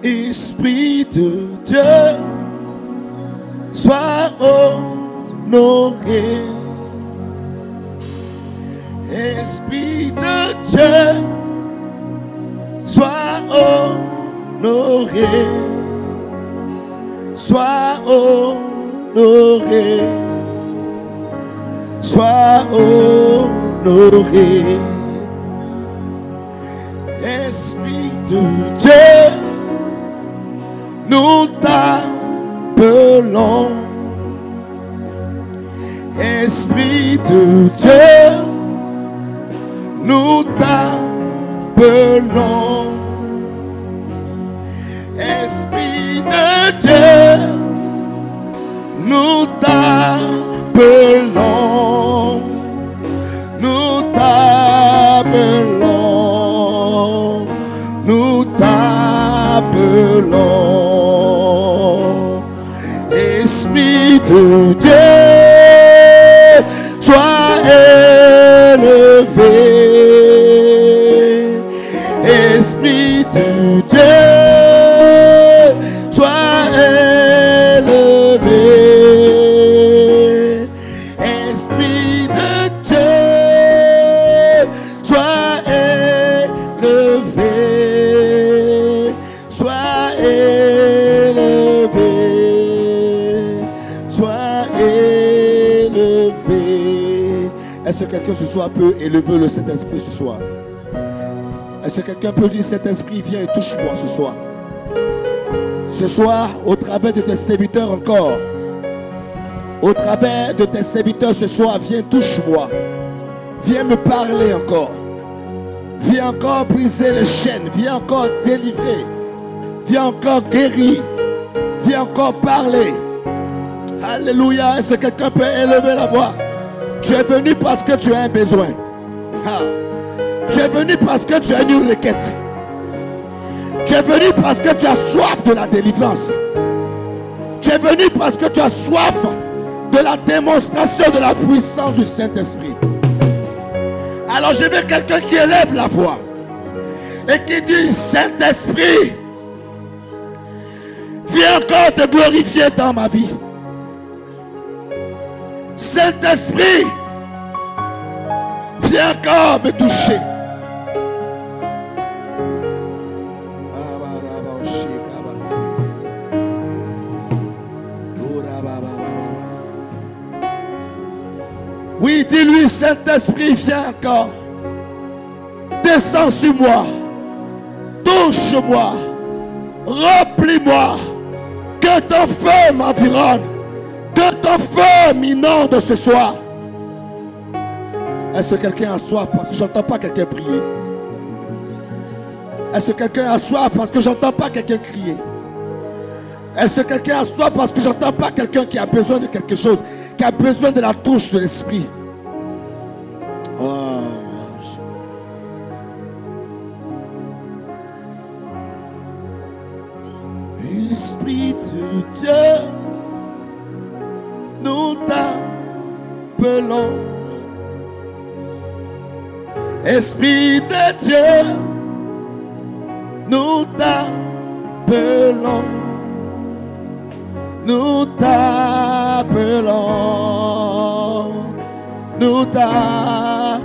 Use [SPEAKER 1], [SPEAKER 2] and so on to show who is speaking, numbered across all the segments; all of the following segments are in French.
[SPEAKER 1] Esprit de Dieu, sois honoré. Esprit de Dieu, sois honoré. Sois honoré. Sois honoré. Esprit de Dieu, nous t'appelons. Esprit de Dieu, nous t'appelons. Esprit de Dieu, nous t'appelons. Nous t'appelons. Nous t'appelons. Esprit de Dieu, sois élevé. Esprit de Dieu, sois élevé. Esprit de Dieu, sois élevé. Sois élevé. Sois élevé. Est-ce que quelqu'un ce soir peut élever le Saint-Esprit ce soir? Est-ce que quelqu'un peut dire, Saint-Esprit, viens et touche-moi ce soir? Ce soir, au travers de tes serviteurs encore, au travers de tes serviteurs ce soir, viens, touche-moi. Viens me parler encore. Viens encore briser les chaînes. Viens encore délivrer. Viens encore guérir. Viens encore parler. Alléluia. Est-ce que quelqu'un peut élever la voix? Tu es venu parce que tu as un besoin. Tu es venu parce que tu as une requête. Tu es venu parce que tu as soif de la délivrance. Tu es venu parce que tu as soif de la démonstration de la puissance du Saint-Esprit. Alors je veux quelqu'un qui élève la voix et qui dit, Saint-Esprit, viens encore te glorifier dans ma vie. Saint-Esprit, viens encore me toucher. Oui, dis-lui, Saint-Esprit, viens encore. Descends sur moi. Touche-moi. Remplis-moi. Que ton feu m'environne. Que ton feu m'inonde ce soir. Est-ce que quelqu'un a soif parce que j'entends pas quelqu'un prier? Est-ce que quelqu'un a soif parce que j'entends pas quelqu'un crier? Est-ce que quelqu'un a soif parce que j'entends pas quelqu'un qui a besoin de quelque chose, qui a besoin de la touche de l'Esprit? Oh. Esprit de Dieu, nous t'appelons. Esprit de Dieu, nous t'appelons. Nous t'appelons. Nous t'appelons.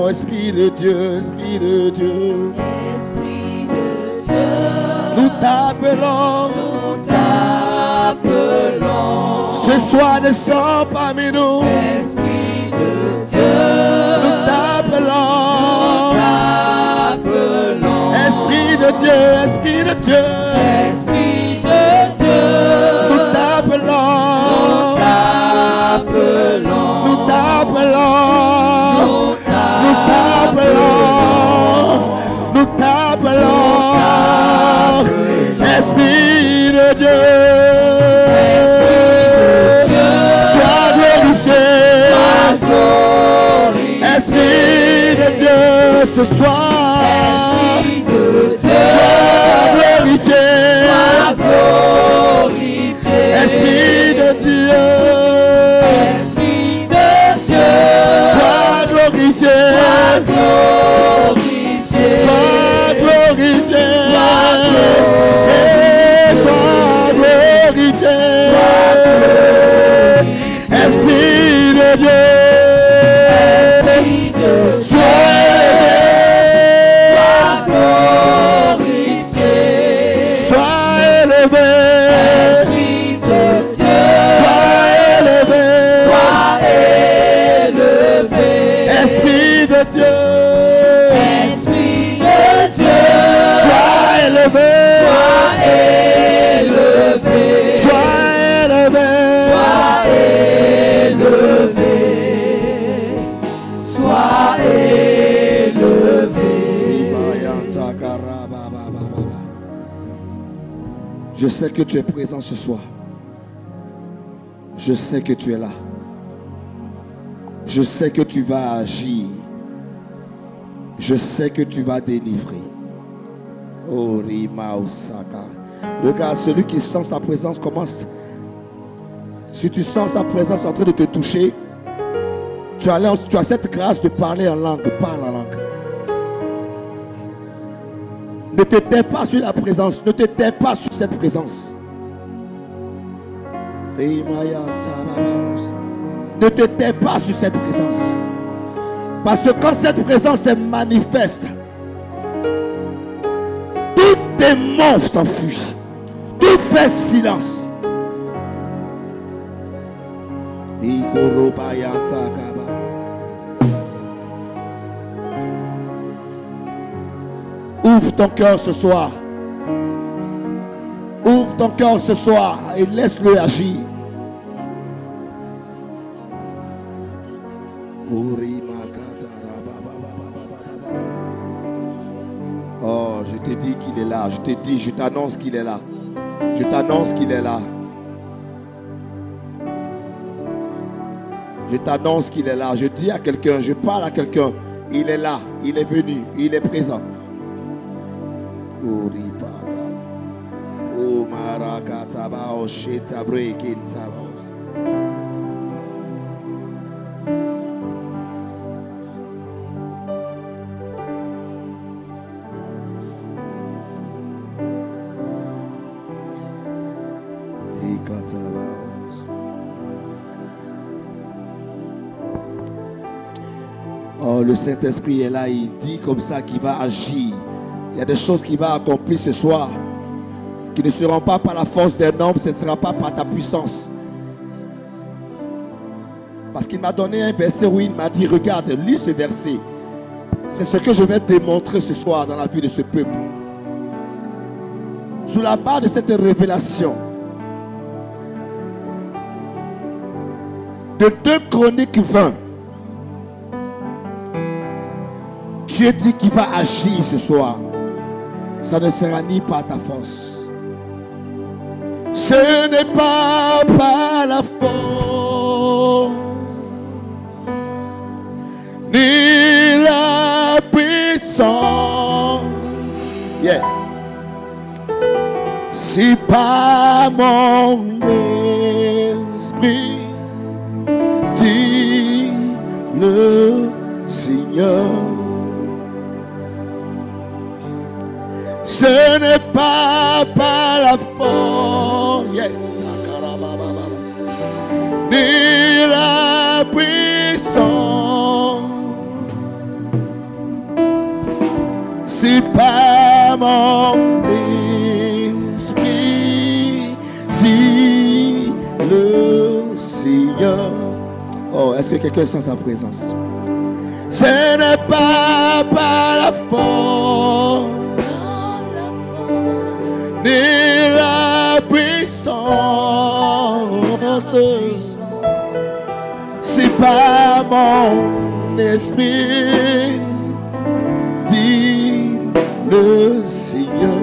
[SPEAKER 1] Esprit de Dieu, Esprit de Dieu.
[SPEAKER 2] Esprit de Dieu.
[SPEAKER 1] Nous t'appelons.
[SPEAKER 2] Nous t'appelons.
[SPEAKER 1] Ce soir, descends parmi nous.
[SPEAKER 2] Esprit de Dieu.
[SPEAKER 1] Nous t'appelons. Esprit de Dieu, Esprit de Dieu.
[SPEAKER 2] Esprit de Dieu.
[SPEAKER 1] Nous t'appelons. Nous t'appelons. Nous t'appelons. Nous t'appelons. Esprit de Dieu. Sois glorifié. Esprit de Dieu ce soir. Sois glorifié. Esprit de Dieu. Sois glorifié. Sois glorifié. Je sais que tu es présent ce soir. Je sais que tu es là. Je sais que tu vas agir. Je sais que tu vas délivrer. Oh, Rima Osaka. Regarde, celui qui sent sa présence commence. Si tu sens sa présence en train de te toucher, tu as cette grâce de parler en langue. Parle en langue. Ne te tais pas sur la présence. Ne te tais pas sur cette présence. Ne te tais pas sur cette présence. Parce que quand cette présence est manifeste, tout démon s'enfuit. Tout fait silence. Ouvre ton cœur ce soir. Ouvre ton cœur ce soir et laisse-le agir. Oh, je te dis qu'il est là. Je te dis, je t'annonce qu'il est là. Je t'annonce qu'il est là. Je t'annonce qu'il est là. Je dis à quelqu'un, je parle à quelqu'un. Il est là, il est venu, il est présent. Oh, le Saint-Esprit est là, il dit comme ça qu'il va agir. Il y a des choses qu'il va accomplir ce soir qui ne seront pas par la force d'un homme, ce ne sera pas par ta puissance. Parce qu'il m'a donné un verset où il m'a dit, regarde, lis ce verset. C'est ce que je vais te démontrer ce soir dans la vie de ce peuple. Sous la base de cette révélation, de 2 Chroniques 20, Dieu dit qu'il va agir ce soir. Ça ne sera ni par ta force. Ce n'est pas par la force ni la puissance. Yeah. C'est par mon esprit, dit le Seigneur. Ce n'est pas par la force, yes, ni la puissance, c'est par mon esprit, dit le Seigneur. Oh, est-ce que quelqu'un sent sa présence? Ce n'est pas par la force ni la puissance, c'est par mon esprit, dit le Seigneur.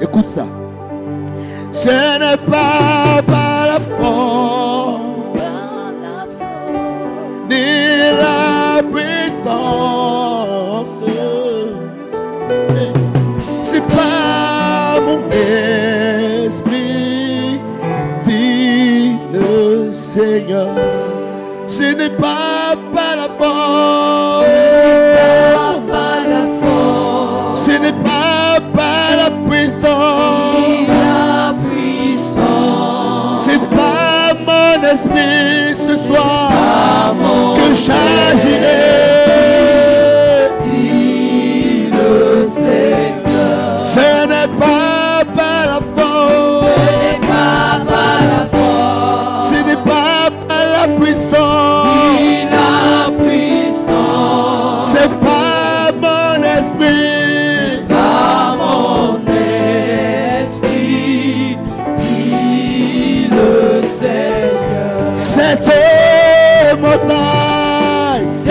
[SPEAKER 1] Écoute ça. Ce n'est pas par la force ni la puissance, c'est pas mon esprit, dit le Seigneur. Ce n'est pas par la force, ce n'est pas par la puissance, c'est par mon esprit ce soir que j'agirai, dit le Seigneur. Ce n'est pas par la force, ce n'est pas par la force, ce n'est pas par la puissance, ni la puissance, c'est par mon esprit, par mon esprit, dit le Seigneur. Cette montagne se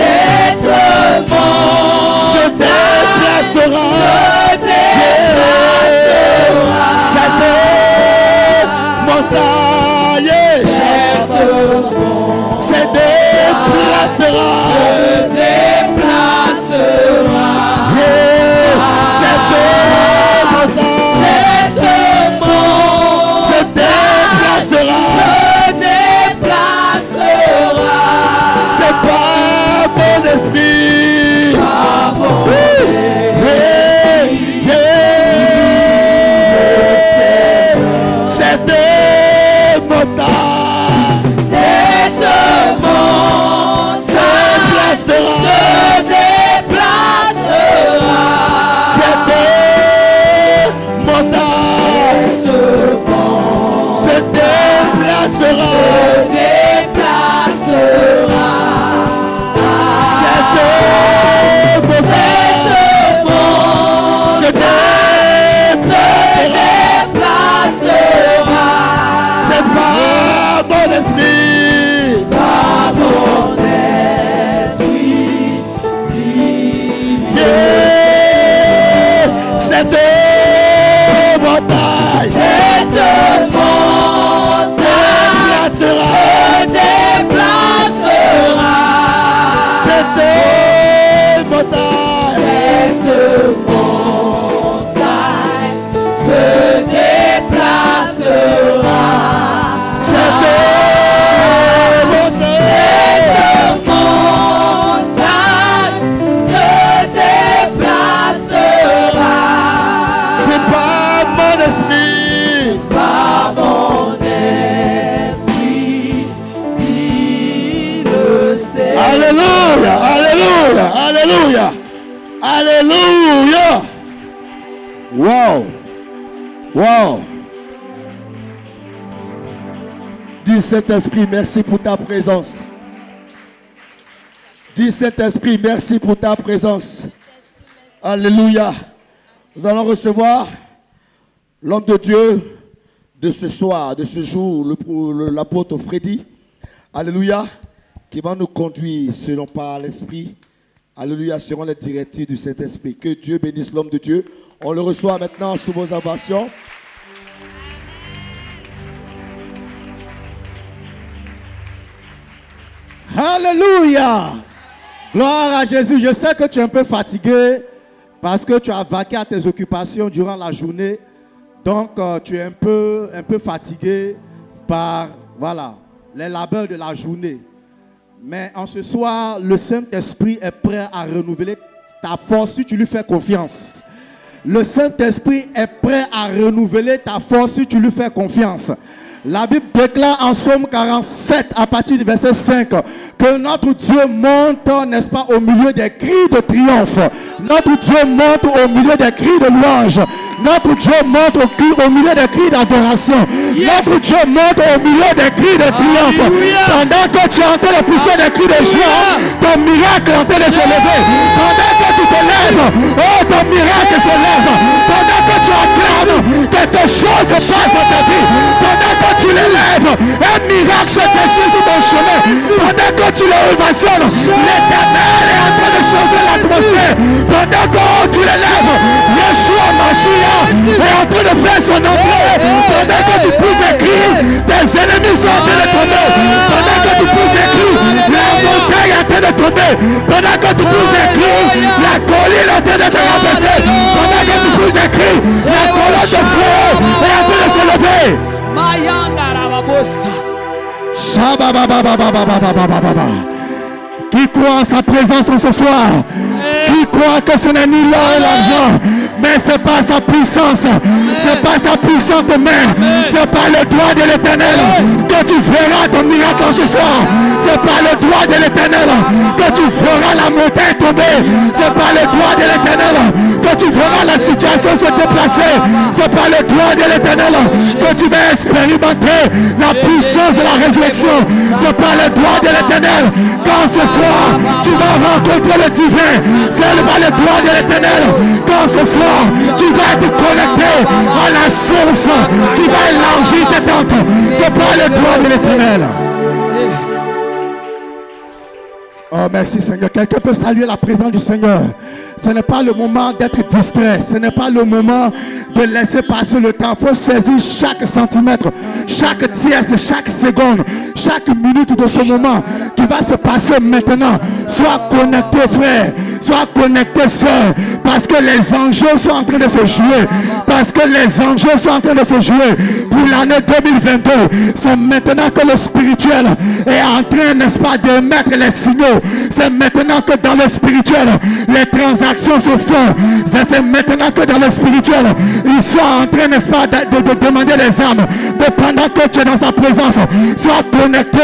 [SPEAKER 1] déplacera. Cette montagne se déplacera. Alléluia. Alléluia. Wow. Wow. Dis Saint-Esprit, merci pour ta présence. Dis Saint-Esprit, merci pour ta présence. Alléluia. Nous allons recevoir l'homme de Dieu de ce soir, de ce jour, l'apôtre Freddy. Alléluia. Qui va nous conduire selon par l'Esprit. Alléluia, selon les directives du Saint-Esprit. Que Dieu bénisse l'homme de Dieu. On le reçoit maintenant sous vos ovations.
[SPEAKER 3] Alléluia. Gloire à Jésus. Je sais que tu es un peu fatigué parce que tu as vaqué à tes occupations durant la journée. Donc, tu es un peu fatigué par les labeurs de la journée. Mais en ce soir, le Saint-Esprit est prêt à renouveler ta force si tu lui fais confiance. Le Saint-Esprit est prêt à renouveler ta force si tu lui fais confiance. La Bible déclare en Psaume 47 à partir du verset 5 que notre Dieu monte, n'est-ce pas, au milieu des cris de triomphe. Notre Dieu monte au milieu des cris de louange. Notre Dieu monte au milieu des cris d'adoration. Notre Dieu monte au milieu des cris de triomphe. Pendant que tu es en train de pousser des cris de joie, ton miracle est en train de se lever. Pendant que tu te lèves, oh, ton miracle se lève. Pendant que tu acclames, quelque chose se passe dans ta vie. Pendant que tu l'élèves, un miracle se dessine sur ton chemin. Pendant que tu le ovationnes, l'Éternel est en train de changer l'atmosphère. Pendant que tu l'élèves, Yeshua Mashiach est en train de faire son entrée. Pendant que tu pousses des cris, tes ennemis sont en train de tomber. Pendant que tu pousses des cris, la montagne est en train de tomber. Pendant que tu pousses des cris, la colline est en train de te rabaisser. Pendant que tu pousses des cris, la colonne de feu est en train de se lever. Qui croit en sa présence en ce soir? Qui croit que ce n'est ni l'or et l'argent, mais c'est pas sa puissance, c'est pas sa puissante main, c'est pas le doigt de l'Éternel que tu verras ton miracle en ce soir. C'est pas le doigt de l'Éternel que tu verras la montagne tomber. C'est pas le doigt de l'Éternel que tu verras la situation se déplacer. C'est pas le doigt de l'Éternel que tu vas expérimenter la puissance de la résurrection. C'est pas le doigt de l'Éternel quand ce soir tu vas rencontrer le divin. C'est pas le doigt de l'Éternel quand ce soir tu vas être connecté à la source qui va élargir tes tempes. C'est pas le doigt de l'Éternel. Oh merci Seigneur. Quelqu'un peut saluer la présence du Seigneur. Ce n'est pas le moment d'être distrait. Ce n'est pas le moment de laisser passer le temps. Il faut saisir chaque centimètre, chaque tierce, chaque seconde, chaque minute de ce moment qui va se passer maintenant. Sois connecté, frère. Sois connecté, sœur. Parce que les enjeux sont en train de se jouer. Parce que les enjeux sont en train de se jouer pour l'année 2022. C'est maintenant que le spirituel est en train, n'est-ce pas, d'émettre les signaux. C'est maintenant que dans le spirituel, les transactions se font. C'est maintenant que dans le spirituel, ils sont en train, n'est-ce pas, de demander les âmes. Mais pendant que tu es dans sa présence, sois connecté.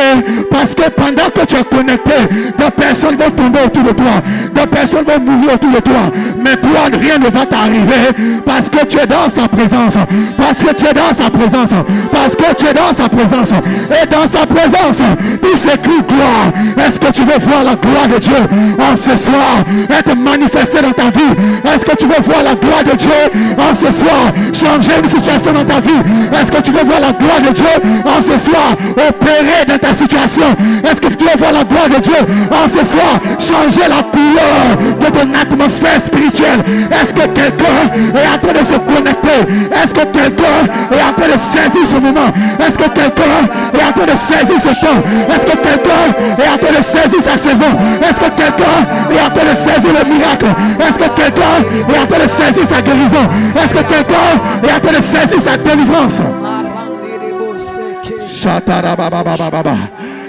[SPEAKER 3] Parce que pendant que tu es connecté, des personnes vont tomber autour de toi. Des personnes vont mourir autour de toi. Mais toi, rien ne va t'arriver. Parce que tu es dans sa présence. Parce que tu es dans sa présence. Parce que tu es dans sa présence. Et dans sa présence, tout s'écrit gloire. Est-ce que tu veux voir la gloire de Dieu en ce soir être manifestée dans ta vie? Est-ce que tu veux voir la gloire de Dieu en ce soir changer une situation dans ta vie? Est-ce que tu veux voir la gloire de Dieu en ce soir opérer dans ta situation? Est-ce que tu veux voir la gloire de Dieu en ce soir changer la couleur de ton atmosphère spirituelle? Est-ce que quelqu'un est en train de se connecter? Est-ce que quelqu'un est en train de saisir ce moment? Est-ce que quelqu'un est en train de saisir ce temps? Est-ce que quelqu'un est en train de saisir sa saison? Est-ce que quelqu'un est en train de saisir le miracle? Est-ce que quelqu'un est en train de saisir sa guérison? Est-ce que quelqu'un est en train de saisir sa délivrance?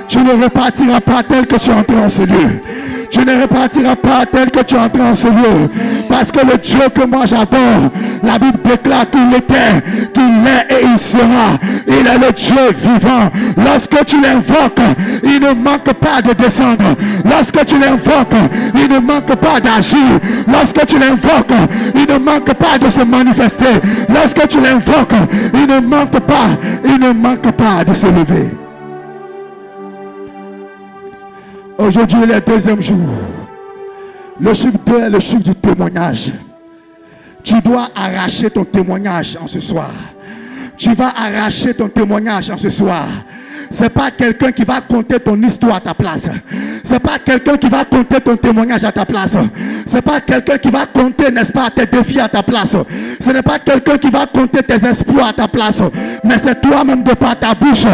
[SPEAKER 3] Tu ne repartiras pas tel que tu es entré en ce lieu. Tu ne repartiras pas tel que tu es entré en ce lieu. Parce que le Dieu que moi j'adore, la Bible déclare qu'il était, qu'il est et il sera. Il est le Dieu vivant. Lorsque tu l'invoques, il ne manque pas de descendre. Lorsque tu l'invoques, il ne manque pas d'agir. Lorsque tu l'invoques, il ne manque pas de se manifester. Lorsque tu l'invoques, il ne manque pas de se lever. Aujourd'hui est le deuxième jour. Le chiffre 2 est le chiffre du témoignage. Tu dois arracher ton témoignage en ce soir. Tu vas arracher ton témoignage en ce soir. Ce n'est pas quelqu'un qui va compter ton histoire à ta place. Ce n'est pas quelqu'un qui va compter ton témoignage à ta place. Ce n'est pas quelqu'un qui va compter, n'est-ce pas, tes défis à ta place. Ce n'est pas quelqu'un qui va compter tes espoirs à ta place. Mais c'est toi-même de par ta bouche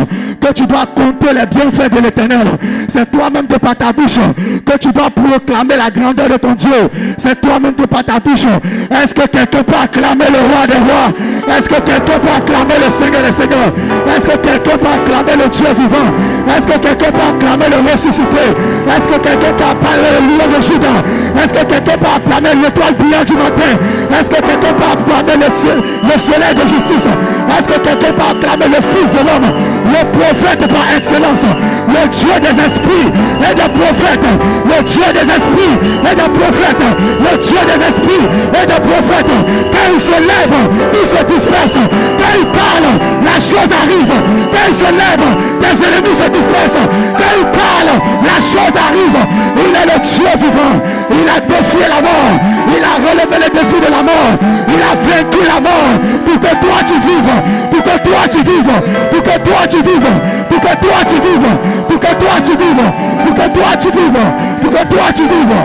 [SPEAKER 3] que tu dois compter les bienfaits de l'Éternel. C'est toi-même de par ta bouche que tu dois proclamer la grandeur de ton Dieu. C'est toi-même de par ta bouche. Est-ce que quelqu'un peut acclamer le roi des rois? Est-ce que quelqu'un peut acclamer le Seigneur des seigneurs? Est-ce que quelqu'un peut acclamer le Dieu vivant? Est-ce que quelqu'un peut acclamer le ressuscité? Est-ce que quelqu'un peut acclamer le lion de Juda? Est-ce que quelqu'un peut acclamer l'étoile brillante du matin? Est-ce que quelqu'un peut acclamer le soleil de justice? Est-ce que quelqu'un peut acclamer le Fils de l'homme, le prophète par excellence, le Dieu des esprits et des prophètes, le Dieu des esprits et des prophètes, le Dieu des esprits et des prophètes? Quand il se lève, il se disperse. Quand il parle, la chose arrive. Quand il se lève, tes ennemis se dispersent. Quand il parle, la chose arrive. Il est le Dieu vivant. Il a défié la mort. Il a relevé le défi de la mort. Il a vaincu la mort pour que toi tu vives. Pour que toi tu vives. Pour que toi tu vives. Pour que toi tu vives. Pour que toi tu vives. Pour que toi tu vives. Pour que toi tu vives.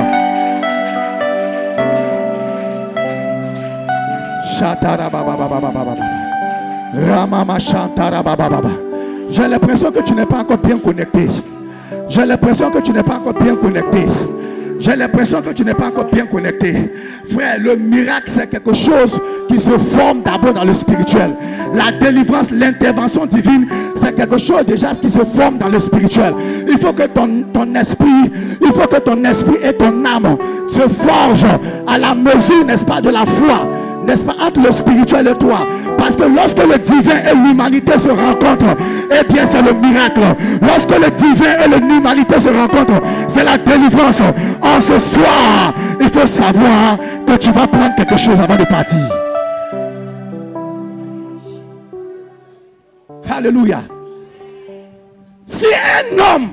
[SPEAKER 3] J'ai l'impression que tu n'es pas encore bien connecté. J'ai l'impression que tu n'es pas encore bien connecté. J'ai l'impression que tu n'es pas encore bien connecté. Frère, le miracle, c'est quelque chose qui se forme d'abord dans le spirituel. La délivrance, l'intervention divine, c'est quelque chose déjà qui se forme dans le spirituel. Il faut que ton esprit et ton âme se forgent à la mesure, n'est-ce pas, de la foi. N'est-ce pas, entre le spirituel et toi. Parce que lorsque le divin et l'humanité se rencontrent, eh bien c'est le miracle. Lorsque le divin et l'humanité se rencontrent, c'est la délivrance. En ce soir, il faut savoir que tu vas prendre quelque chose avant de partir. Alléluia. Si un homme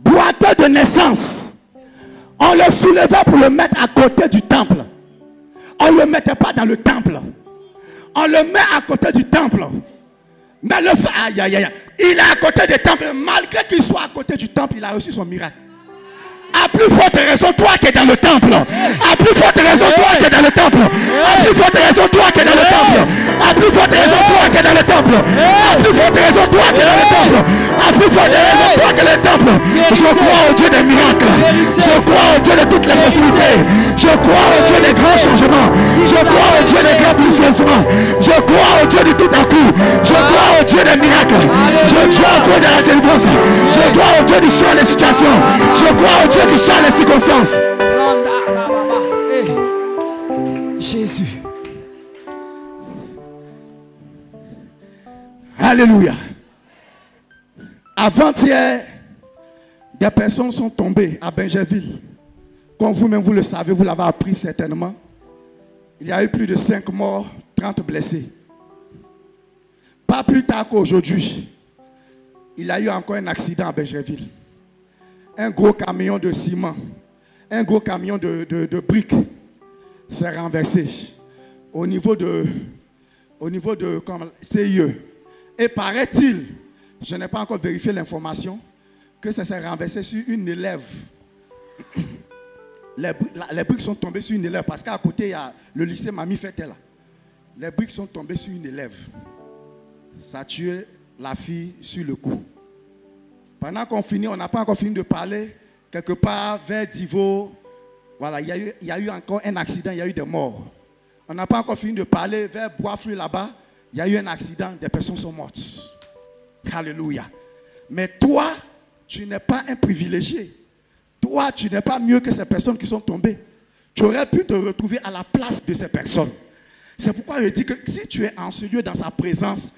[SPEAKER 3] boiteux de naissance, on le soulevait pour le mettre à côté du temple, on ne le mettait pas dans le temple. On le met à côté du temple. Mais le fait, aïe, il est à côté du temple. Malgré qu'il soit à côté du temple, il a reçu son miracle. À plus forte raison, toi qui es dans le temple. À plus forte raison, toi qui es dans le temple. À plus forte raison, toi qui es dans le temple. À plus forte raison, toi qui es dans le temple. À plus forte raison, toi qui es dans le temple. À plus forte raison, toi qui es dans le temple. Je crois au Dieu des miracles. Je crois au Dieu de toutes les possibilités. Je crois au Dieu des grands changements. Je crois au Dieu des grands bouleversements. Je crois au Dieu de tout à coup. Je crois au Dieu des miracles. Je crois au Dieu de la délivrance. Je crois au Dieu du champ des situations. Je crois au Dieu qui change les circonstances.
[SPEAKER 4] Jésus.
[SPEAKER 3] Alléluia. Avant-hier, des personnes sont tombées à Benjerville. Comme vous-même, vous le savez, vous l'avez appris certainement. Il y a eu plus de 5 morts, 30 blessés. Pas plus tard qu'aujourd'hui, il y a eu encore un accident à Benjerville. Un gros camion de ciment, un gros camion de briques s'est renversé au niveau de CIE. Et paraît-il, je n'ai pas encore vérifié l'information, que ça s'est renversé sur une élève. Les briques sont tombées sur une élève parce qu'à côté, il y a le lycée Mamie Fete là. Les briques sont tombées sur une élève. Ça a tué la fille sur le coup. Pendant qu'on finit, on n'a pas encore fini de parler. Quelque part vers Divo, voilà, il y a eu encore un accident, il y a eu des morts. On n'a pas encore fini de parler vers Boisflux là-bas. Il y a eu un accident, des personnes sont mortes. Alléluia. Mais toi, tu n'es pas un privilégié. Toi, tu n'es pas mieux que ces personnes qui sont tombées. Tu aurais pu te retrouver à la place de ces personnes. C'est pourquoi je dis que si tu es en ce lieu dans sa présence,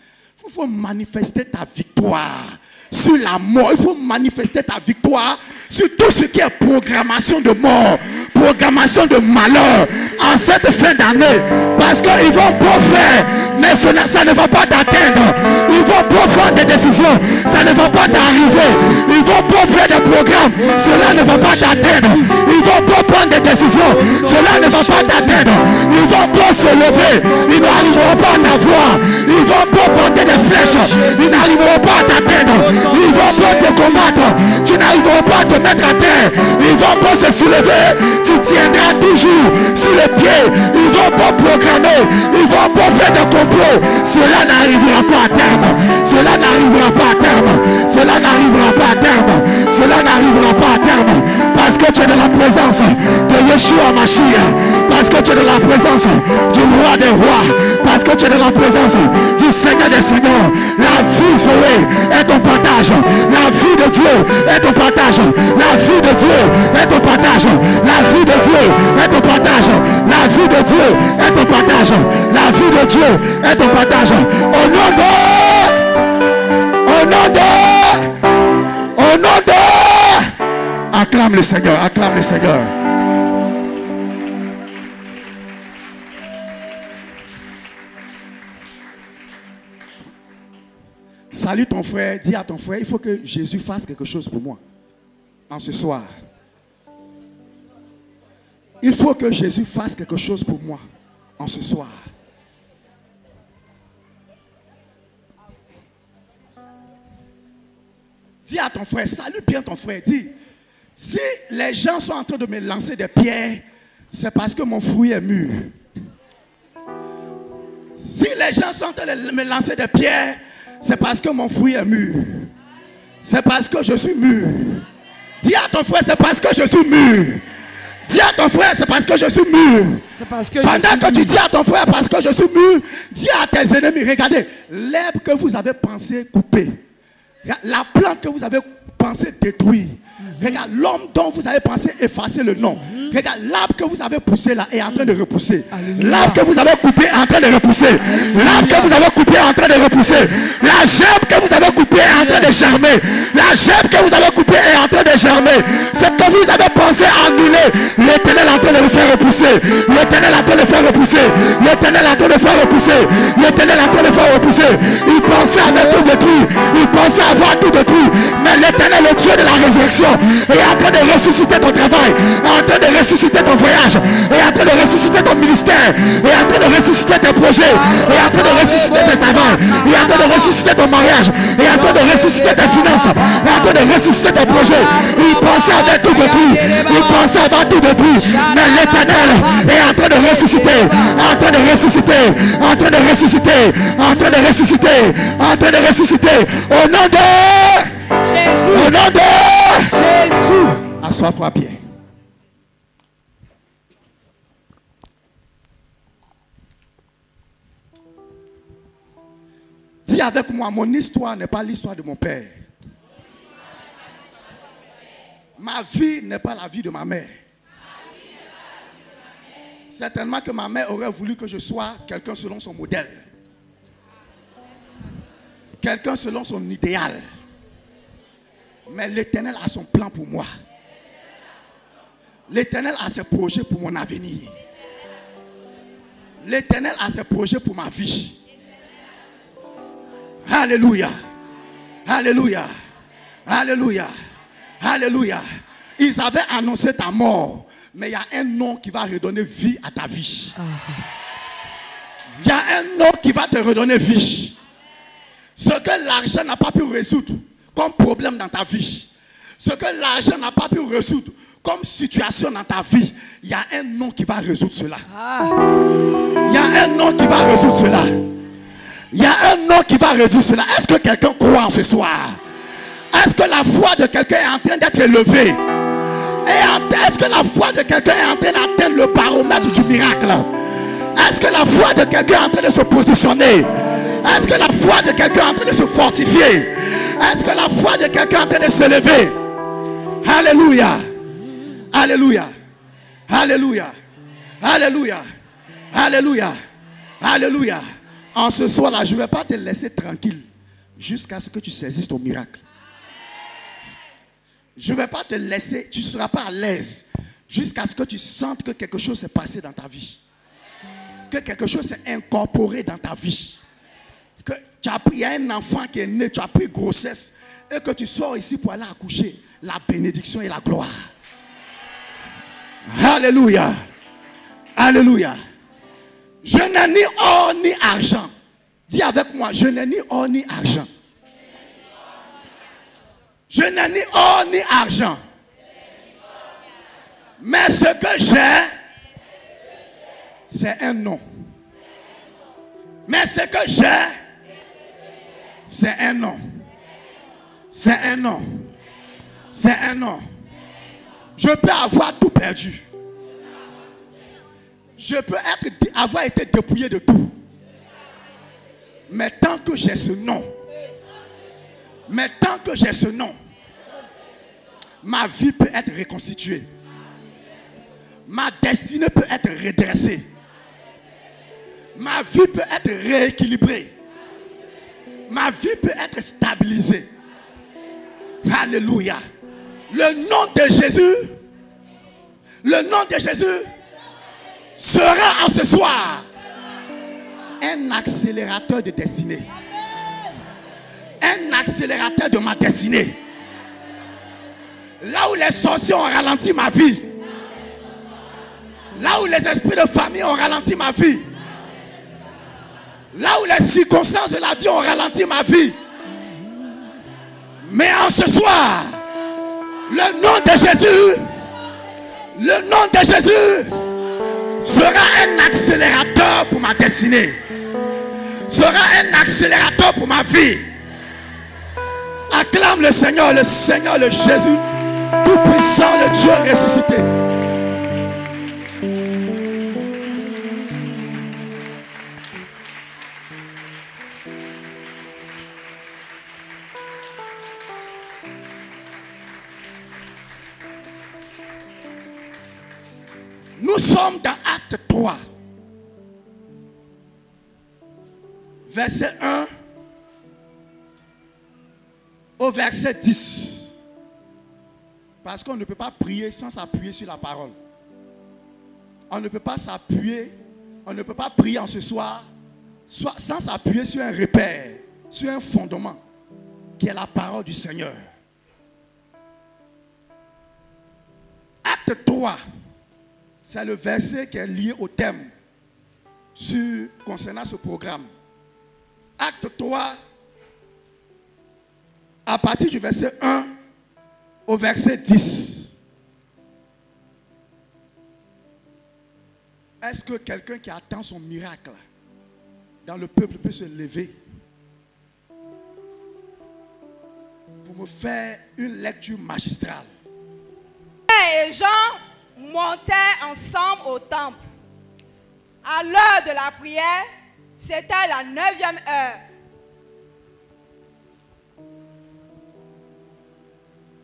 [SPEAKER 3] il faut manifester ta victoire sur la mort. Il faut manifester ta victoire sur tout ce qui est programmation de mort, programmation de malheur en cette fin d'année. Parce qu'ils vont beau faire, mais ça ne va pas t'atteindre. Ils vont beau faire des décisions, ça ne va pas t'arriver. Ils vont beau faire des programmes, cela ne va pas t'atteindre. Ils vont beau prendre des décisions, cela ne va pas t'atteindre. Ils vont beau se lever, ils n'arriveront pas à t'avoir. Ils vont beau porter des flèches, ils n'arriveront pas à t'atteindre. Ils vont pas te combattre, tu n'arriveras pas à te mettre à terre. Ils vont pas se soulever, tu tiendras toujours sur les pieds. Ils vont pas programmer, ils vont pas faire de complot. Cela n'arrivera pas à terme. Cela n'arrivera pas à terme. Cela n'arrivera pas à terme. Cela n'arrivera pas à terme. Parce que tu es dans la présence de Yeshua Mashiach. Parce que tu es dans la présence du roi des rois. Parce que tu es dans la présence du Seigneur des seigneurs. La vie Zoé est ton partage. La vie de Dieu est ton partage. La vie de Dieu est ton partage. La vie de Dieu est ton partage. La vie de Dieu est ton partage. La vie de Dieu est ton partage. Au nom de... Au nom de... Au nom de... Acclame le Seigneur. Acclame le Seigneur. Salue ton frère, dis à ton frère, il faut que Jésus fasse quelque chose pour moi en ce soir. Il faut que Jésus fasse quelque chose pour moi en ce soir. Dis à ton frère, salue bien ton frère, dis, si les gens sont en train de me lancer des pierres, c'est parce que mon fruit est mûr. Si les gens sont en train de me lancer des pierres, c'est parce que mon fruit est mûr. C'est parce que je suis mûr. Dis à ton frère, c'est parce que je suis mûr. Dis à ton frère, c'est parce que je suis mûr. Pendant que tu dis à ton frère, parce que je suis mûr, dis à tes ennemis, regardez, l'herbe que vous avez pensé couper, la plante que vous avez pensé détruire, regarde, l'homme dont vous avez pensé effacer le nom. Regarde, l'arbre que vous avez poussé là est en train de repousser. L'arbre que vous avez coupé est en train de repousser. L'arbre que vous avez coupé est en train de repousser. La gerbe que vous avez coupée est en train de germer. La gerbe que vous avez coupée est en train de germer. Ce que vous avez pensé annuler, l'Éternel est en train de le faire repousser. L'Éternel est en train de le faire repousser. L'Éternel est en train de le faire repousser. L'Éternel est en train de le faire repousser. Ils pensaient avoir tout détruit. Ils pensaient avoir tout détruit. Mais l'Éternel, le Dieu de la résurrection, est en train de ressusciter ton travail, est en train de ressusciter ton voyage, est en train de ressusciter ton ministère, est en train de ressusciter tes projets, est en train de ressusciter tes travaux, est en train de ressusciter ton mariage, est en train de ressusciter tes finances, est en train de ressusciter tes projets. Ils pensaient avoir tout détruit. Ils pensaient avoir tout détruit. Mais l'Éternel est en train de ressusciter, en train de ressusciter, en train de ressusciter, en train de ressusciter, en train de ressusciter. Au nom de
[SPEAKER 4] Jésus.
[SPEAKER 3] Au nom de
[SPEAKER 4] Jésus.
[SPEAKER 3] Assois-toi bien. Dis avec moi, mon histoire n'est pas l'histoire de mon père. Ma vie n'est pas la vie de ma mère. Certainement que ma mère aurait voulu que je sois quelqu'un selon son modèle. Quelqu'un selon son idéal. Mais l'Éternel a son plan pour moi. L'Éternel a ses projets pour mon avenir. L'Éternel a ses projets pour ma vie. Alléluia. Alléluia. Alléluia. Alléluia. Ils avaient annoncé ta mort. Mais il y a un nom qui va redonner vie à ta vie. Il y a un nom qui va te redonner vie. Ce que l'argent n'a pas pu résoudre comme problème dans ta vie. Ce que l'argent n'a pas pu résoudre comme situation dans ta vie. Il y a un nom qui va résoudre cela. Il y a un nom qui va résoudre cela. Il y a un nom qui va résoudre cela. Est-ce que quelqu'un croit en ce soir? Est-ce que la foi de quelqu'un est en train d'être élevée? Est-ce que la foi de quelqu'un est en train d'atteindre le baromètre du miracle? Est-ce que la foi de quelqu'un est en train de se positionner? Est-ce que la foi de quelqu'un est en train de se fortifier? Est-ce que la foi de quelqu'un est en train de se lever? Alléluia. Alléluia. Alléluia. Alléluia. Alléluia. Alléluia. En ce soir-là, je ne vais pas te laisser tranquille jusqu'à ce que tu saisisses ton miracle. Je ne vais pas te laisser, tu ne seras pas à l'aise jusqu'à ce que tu sentes que quelque chose s'est passé dans ta vie. Que quelque chose s'est incorporé dans ta vie. Que il y a un enfant qui est né, tu as pris grossesse et que tu sors ici pour aller accoucher. La bénédiction et la gloire. Alléluia. Alléluia. Je n'ai ni or ni argent. Dis avec moi, je n'ai ni or ni argent. Je n'ai ni or ni argent. Mais ce que j'ai, c'est un nom. Mais ce que j'ai, c'est un nom. C'est un nom. C'est un nom. Je peux avoir tout perdu. Je peux avoir été dépouillé de tout. Mais tant que j'ai ce nom, ma vie peut être reconstituée. Ma destinée peut être redressée. Ma vie peut être rééquilibrée. Ma vie peut être stabilisée. Alléluia. Le nom de Jésus sera en ce soir un accélérateur de destinée. Un accélérateur de ma destinée. Là où les sorciers ont ralenti ma vie. Là où les esprits de famille ont ralenti ma vie. Là où les circonstances de la vie ont ralenti ma vie. Mais en ce soir, le nom de Jésus sera un accélérateur pour ma destinée. Sera un accélérateur pour ma vie. Acclame le Seigneur, le Jésus, tout puissant, le Dieu ressuscité. Nous sommes dans Acte 3, verset 1 au verset 10. Parce qu'on ne peut pas prier sans s'appuyer sur la parole. On ne peut pas s'appuyer, on ne peut pas prier en ce soir sans s'appuyer sur un repère, sur un fondement, qui est la parole du Seigneur. Acte 3, c'est le verset qui est lié au thème concernant ce programme. Acte 3, à partir du verset 1 au verset 10. Est-ce que quelqu'un qui attend son miracle dans le peuple peut se lever pour me faire une lecture magistrale?
[SPEAKER 4] Pierre et Jean montaient ensemble au temple. À l'heure de la prière, c'était la 9e heure.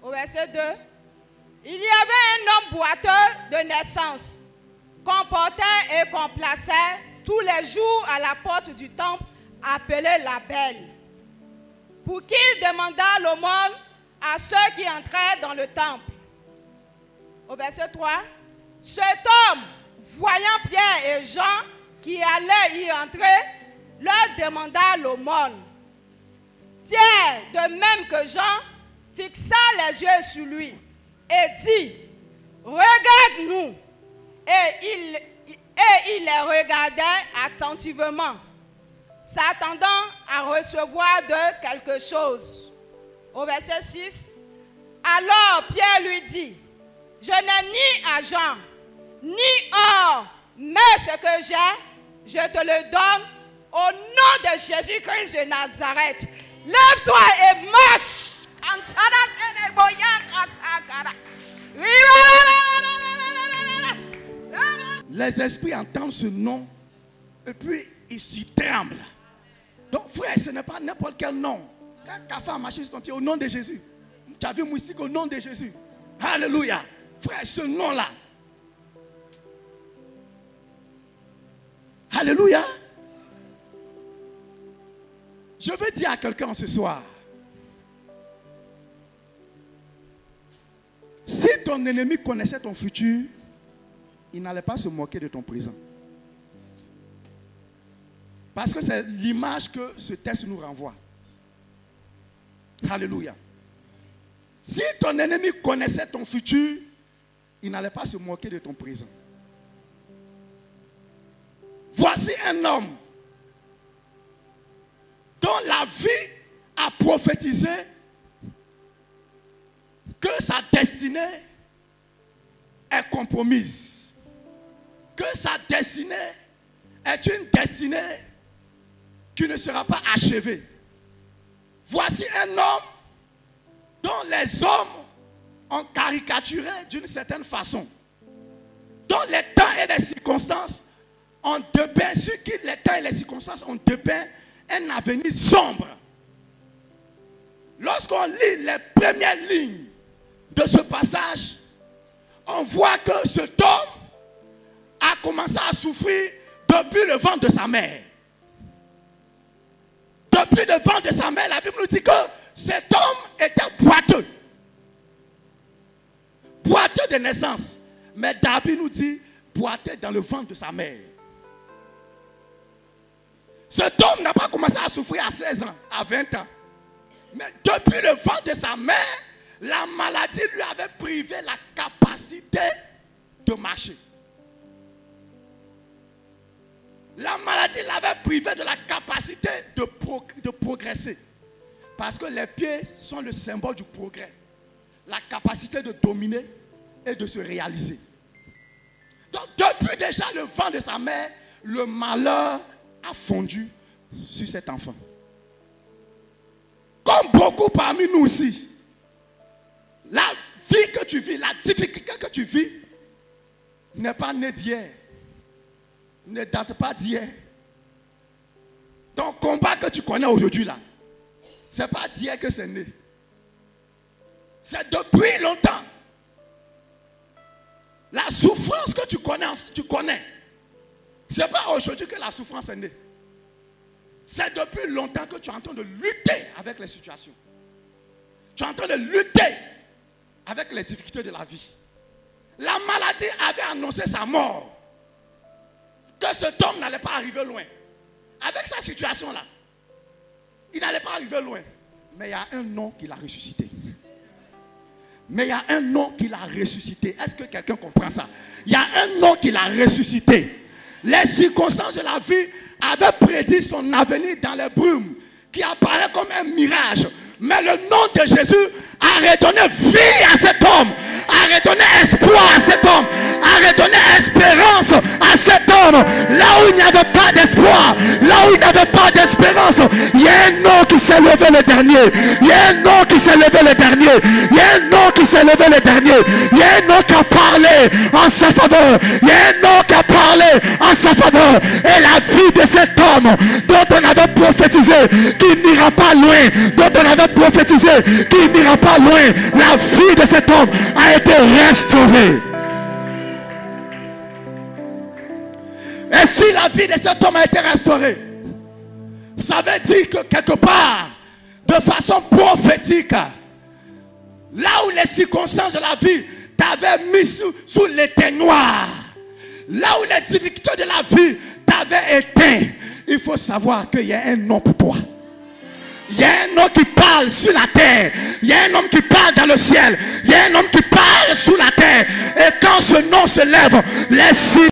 [SPEAKER 4] Au verset 2, il y avait un homme boiteux de naissance, qu'on portait et qu'on plaçait tous les jours à la porte du temple, appelé la Belle, pour qu'il demandât l'aumône à ceux qui entraient dans le temple. Au verset 3, cet homme, voyant Pierre et Jean qui allaient y entrer, leur demanda l'aumône. Pierre, de même que Jean, fixa les yeux sur lui et dit, regarde-nous. Et il les regardait attentivement, s'attendant à recevoir d'eux quelque chose. Au verset 6, alors Pierre lui dit, je n'ai ni argent, ni or, mais ce que j'ai, je te le donne au nom de Jésus-Christ de Nazareth. Lève-toi et marche.
[SPEAKER 3] Les esprits entendent ce nom et puis ils s'y tremblent. Donc frère, ce n'est pas n'importe quel nom. Quand Kafa a marché sur ton pied, au nom de Jésus. Tu as vu moustique au nom de Jésus. Alléluia. Frère, ce nom-là. Alléluia. Je veux dire à quelqu'un ce soir. Si ton ennemi connaissait ton futur, il n'allait pas se moquer de ton présent. Parce que c'est l'image que ce texte nous renvoie. Alléluia. Si ton ennemi connaissait ton futur, il n'allait pas se moquer de ton présent. Voici un homme dont la vie a prophétisé que sa destinée est compromise. Que sa destinée est une destinée qui ne sera pas achevée. Voici un homme dont les hommes ont caricaturé d'une certaine façon. Dont les temps et les circonstances ont dépeint, sur qui les temps et les circonstances ont dépeint un avenir sombre. Lorsqu'on lit les premières lignes de ce passage, on voit que cet homme a commencé à souffrir depuis le ventre de sa mère. Depuis le ventre de sa mère, la Bible nous dit que cet homme était boiteux. Boiteux de naissance. Mais David nous dit boiteux dans le ventre de sa mère. Cet homme n'a pas commencé à souffrir à 16 ans, à 20 ans. Mais depuis le ventre de sa mère, la maladie lui avait privé la capacité de marcher. La maladie l'avait privé de la capacité de progresser. Parce que les pieds sont le symbole du progrès. La capacité de dominer et de se réaliser. Donc depuis déjà le ventre de sa mère, le malheur a fondu sur cet enfant. Comme beaucoup parmi nous aussi, la vie que tu vis, la difficulté que tu vis, n'est pas née d'hier. Ne date pas d'hier. Ton combat que tu connais aujourd'hui là, ce n'est pas d'hier que c'est né. C'est depuis longtemps. La souffrance que tu connais. Ce n'est pas aujourd'hui que la souffrance est née. C'est depuis longtemps que tu es en train de lutter avec les situations. Tu es en train de lutter avec les difficultés de la vie. La maladie avait annoncé sa mort. Que cet homme n'allait pas arriver loin. avec sa situation-là, il n'allait pas arriver loin. Mais il y a un nom qui l'a ressuscité. Mais il y a un nom qui l'a ressuscité. Est-ce que quelqu'un comprend ça? Il y a un nom qui l'a ressuscité. Les circonstances de la vie avaient prédit son avenir dans les brumes, qui apparaît comme un mirage. Mais le nom de Jésus a redonné vie à cet homme, a redonné espoir à cet homme, a redonné espérance à cet homme. Là où il n'y avait pas d'espoir, là où il n'y avait pas d'espérance, il y a un nom qui s'est levé le dernier. Il y a un nom qui s'est levé le dernier. Il y a un nom qui s'est levé le dernier. Il y a un nom qui a parlé en sa faveur. Il y a un nom qui a parlé en sa faveur. Et la vie de cet homme dont on avait prophétisé qu'il n'ira pas loin, dont on avait prophétisé qu'il n'ira pas loin, la vie de cet homme a été restaurée. Et si la vie de cet homme a été restaurée, ça veut dire que quelque part, de façon prophétique, là où les circonstances de la vie t'avaient mis sous l'éteignoir, là où les difficultés de la vie t'avaient éteint, il faut savoir qu'il y a un nom pour toi. Il y a un homme qui parle sur la terre. Il y a un homme qui parle dans le ciel. Il y a un homme qui parle sous la terre. Et quand ce nom se lève, les circonstances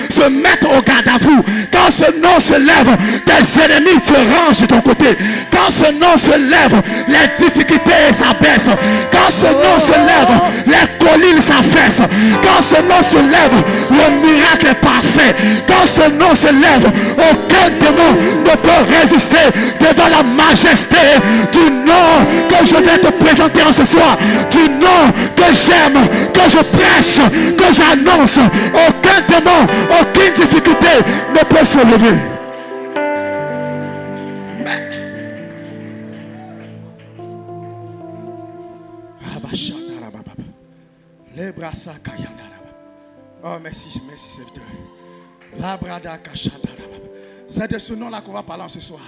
[SPEAKER 3] se mettent au garde à vous. Quand ce nom se lève, tes ennemis te rangent de ton côté. Quand ce nom se lève, les difficultés s'abaissent. Quand ce nom se lève, les collines s'affaissent. Quand ce nom se lève, le miracle est parfait. Quand ce nom se lève, aucun démon ne peut résister devant la majesté du nom que je vais te présenter en ce soir. Du nom que j'aime, que je prêche, que j'annonce. Aucun démon, aucune difficulté ne peut se lever. Oh merci, merci serviteur. C'est de ce nom-là qu'on va parler ce soir.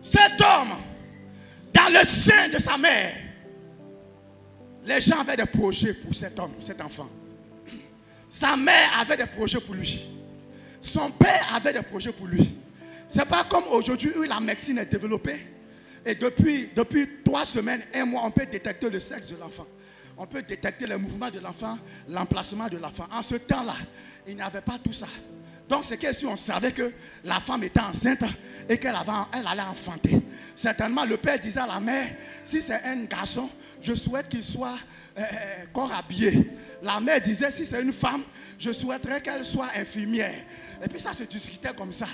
[SPEAKER 3] Cet homme, dans le sein de sa mère, les gens avaient des projets pour cet homme, cet enfant. Sa mère avait des projets pour lui. Son père avait des projets pour lui. C'est pas comme aujourd'hui où la médecine est développée. Et depuis 3 semaines, 1 mois, on peut détecter le sexe de l'enfant. On peut détecter les mouvements de l'enfant, l'emplacement de l'enfant. En ce temps-là, il n'y avait pas tout ça. Donc c'est que si on savait que la femme était enceinte et qu'elle allait enfanter. Certainement le père disait à la mère, si c'est un garçon, je souhaite qu'il soit corps habillé. La mère disait, si c'est une femme, je souhaiterais qu'elle soit infirmière. Et puis ça se discutait comme ça.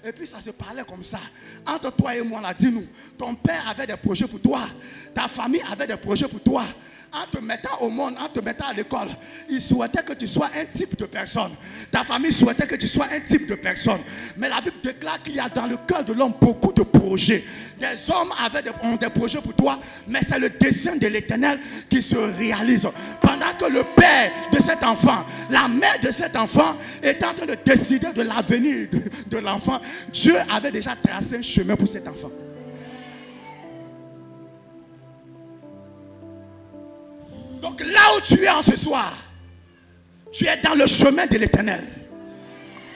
[SPEAKER 3] Et puis ça se parlait comme ça. Entre toi et moi, là, dis-nous, ton père avait des projets pour toi. Ta famille avait des projets pour toi. En te mettant au monde, en te mettant à l'école, il souhaitait que tu sois un type de personne. Ta famille souhaitait que tu sois un type de personne. Mais la Bible déclare qu'il y a dans le cœur de l'homme beaucoup de projets. Des hommes ont des projets pour toi, mais c'est le dessein de l'Éternel qui se réalise. Pendant que le père de cet enfant, la mère de cet enfant est en train de décider de l'avenir de l'enfant, Dieu avait déjà tracé un chemin pour cet enfant. Donc là où tu es en ce soir, tu es dans le chemin de l'Éternel.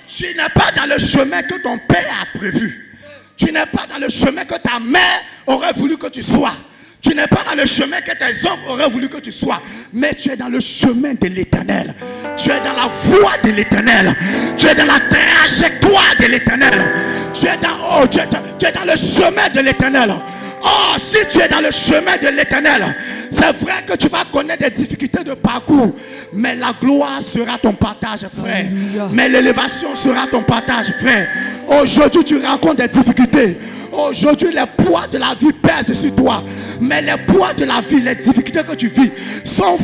[SPEAKER 3] Tu n'es pas dans le chemin que ton père a prévu. Tu n'es pas dans le chemin que ta mère aurait voulu que tu sois. Tu n'es pas dans le chemin que tes hommes auraient voulu que tu sois. Mais tu es dans le chemin de l'Éternel. Tu es dans la voie de l'Éternel. Tu es dans la trajectoire de l'Éternel. Tu es dans le chemin de l'Éternel. Oh, si tu es dans le chemin de l'Éternel, c'est vrai que tu vas connaître des difficultés de parcours, mais la gloire sera ton partage, frère. Mais l'élévation sera ton partage, frère. Aujourd'hui, tu rencontres des difficultés. Aujourd'hui, les poids de la vie pèsent sur toi. Mais les poids de la vie, les difficultés que tu vis, sont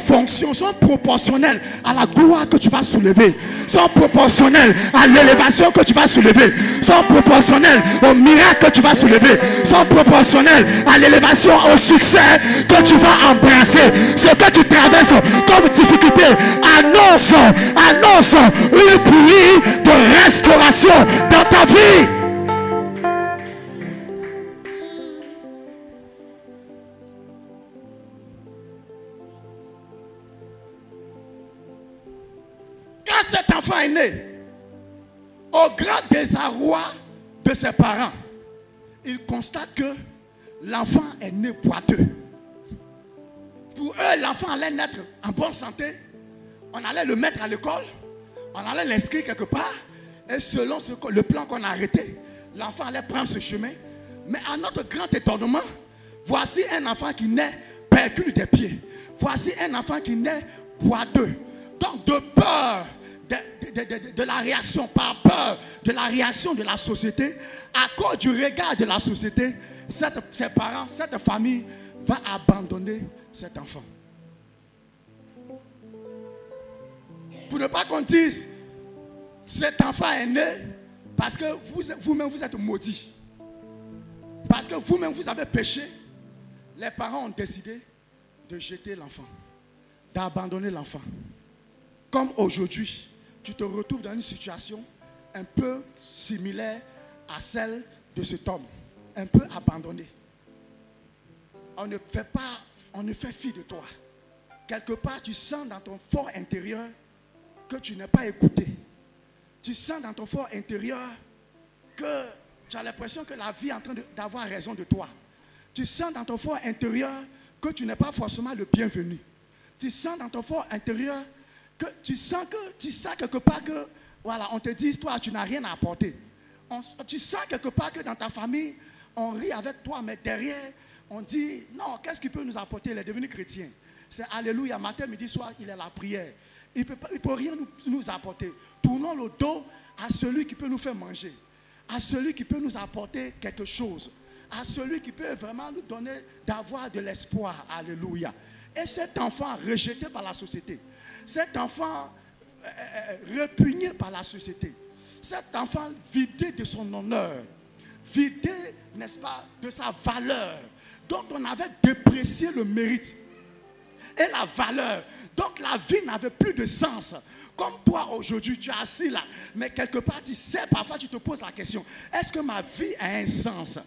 [SPEAKER 3] proportionnelles à la gloire que tu vas soulever. Sont proportionnelles à l'élévation que tu vas soulever. Sont proportionnelles au miracle que tu vas soulever. Sont proportionnelles à l'élévation, au succès que tu vas embrasser. Ce que tu traverses comme difficulté, annonce une pluie de restauration dans ta vie. enfant est né, au grand désarroi de ses parents, il constate que l'enfant est né boiteux. Pour eux, l'enfant allait naître en bonne santé. On allait le mettre à l'école. On allait l'inscrire quelque part. Et selon le plan qu'on a arrêté, l'enfant allait prendre ce chemin. Mais à notre grand étonnement, voici un enfant qui naît percule des pieds. Voici un enfant qui naît boiteux. Donc de peur de la réaction, par peur de la réaction de la société, à cause du regard de la société, ses parents, cette famille va abandonner cet enfant. Pour ne pas qu'on dise, cet enfant est né parce que vous-même vous êtes maudit. Parce que vous-même vous avez péché. Les parents ont décidé de jeter l'enfant, d'abandonner l'enfant. Comme aujourd'hui, tu te retrouves dans une situation un peu similaire à celle de cet homme, un peu abandonné. On ne fait fi de toi. Quelque part, tu sens dans ton fort intérieur que tu n'es pas écouté. Tu sens dans ton fort intérieur que tu as l'impression que la vie est en train d'avoir raison de toi. Tu sens dans ton fort intérieur que tu n'es pas forcément le bienvenu. Tu sens dans ton fort intérieur que tu sens quelque part que, voilà, on te dit, toi, tu n'as rien à apporter. Tu sens quelque part que dans ta famille, on rit avec toi, mais derrière, on dit, non, qu'est-ce qu'il peut nous apporter? Il est devenu chrétien. C'est alléluia, matin, midi, soir, il est la prière. Il ne peut rien nous apporter. Tournons le dos à celui qui peut nous faire manger, à celui qui peut nous apporter quelque chose, à celui qui peut vraiment nous donner d'avoir de l'espoir. Alléluia. Et cet enfant rejeté par la société, cet enfant répugné par la société, cet enfant vidé de son honneur, vidé, n'est-ce pas, de sa valeur, dont on avait déprécié le mérite et la valeur. Donc la vie n'avait plus de sens. Comme toi aujourd'hui, tu es assis là, mais quelque part tu sais, parfois tu te poses la question, est-ce que ma vie a un sens?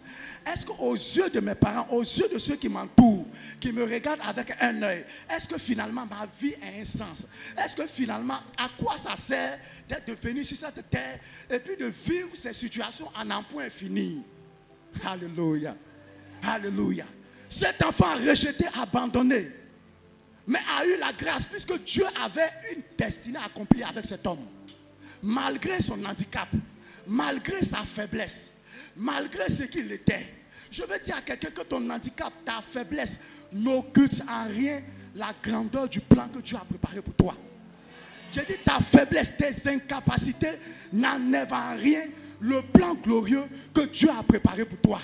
[SPEAKER 3] Est-ce qu'aux yeux de mes parents, aux yeux de ceux qui m'entourent, qui me regardent avec un œil, est-ce que finalement ma vie a un sens? Est-ce que finalement, à quoi ça sert d'être venu sur cette terre et puis de vivre ces situations en un point fini? Alléluia. Alléluia. Cet enfant rejeté, abandonné, mais a eu la grâce puisque Dieu avait une destinée accomplie avec cet homme. Malgré son handicap, malgré sa faiblesse, malgré ce qu'il était. Je veux dire à quelqu'un que ton handicap, ta faiblesse n'occulte en rien la grandeur du plan que Dieu a préparé pour toi. J'ai dit ta faiblesse, tes incapacités n'enlèvent en rien le plan glorieux que Dieu a préparé pour toi.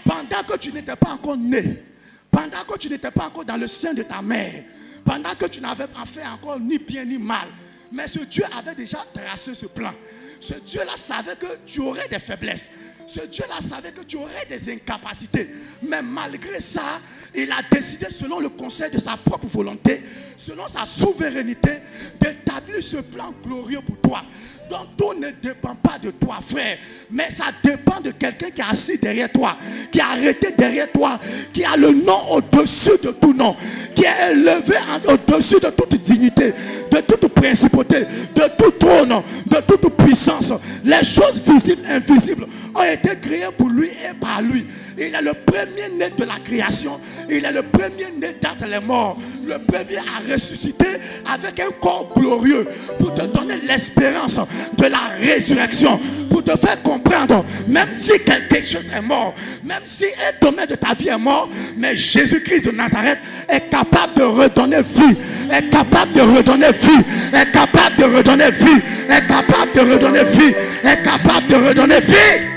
[SPEAKER 3] Pendant que tu n'étais pas encore né, pendant que tu n'étais pas encore dans le sein de ta mère, pendant que tu n'avais pas fait encore ni bien ni mal, mais ce Dieu avait déjà tracé ce plan. Ce Dieu-là savait que tu aurais des faiblesses. Ce Dieu-là savait que tu aurais des incapacités. Mais malgré ça, il a décidé, selon le conseil de sa propre volonté, selon sa souveraineté, d'établir ce plan glorieux pour toi. Donc tout ne dépend pas de toi, frère, mais ça dépend de quelqu'un qui est assis derrière toi, qui est arrêté derrière toi, qui a le nom au-dessus de tout nom, qui est élevé au-dessus de toute dignité, de toute principauté, de tout trône, de toute puissance. Les choses visibles et invisibles ont été créées pour lui et par lui. Il est le premier né de la création. Il est le premier né d'entre les morts. Le premier à ressusciter avec un corps glorieux pour te donner l'espérance de la résurrection. Pour te faire comprendre, même si quelque chose est mort, même si un domaine de ta vie est mort, mais Jésus-Christ de Nazareth est capable de redonner vie, est capable de redonner vie, est capable de redonner vie, est capable de redonner vie, est capable de redonner vie.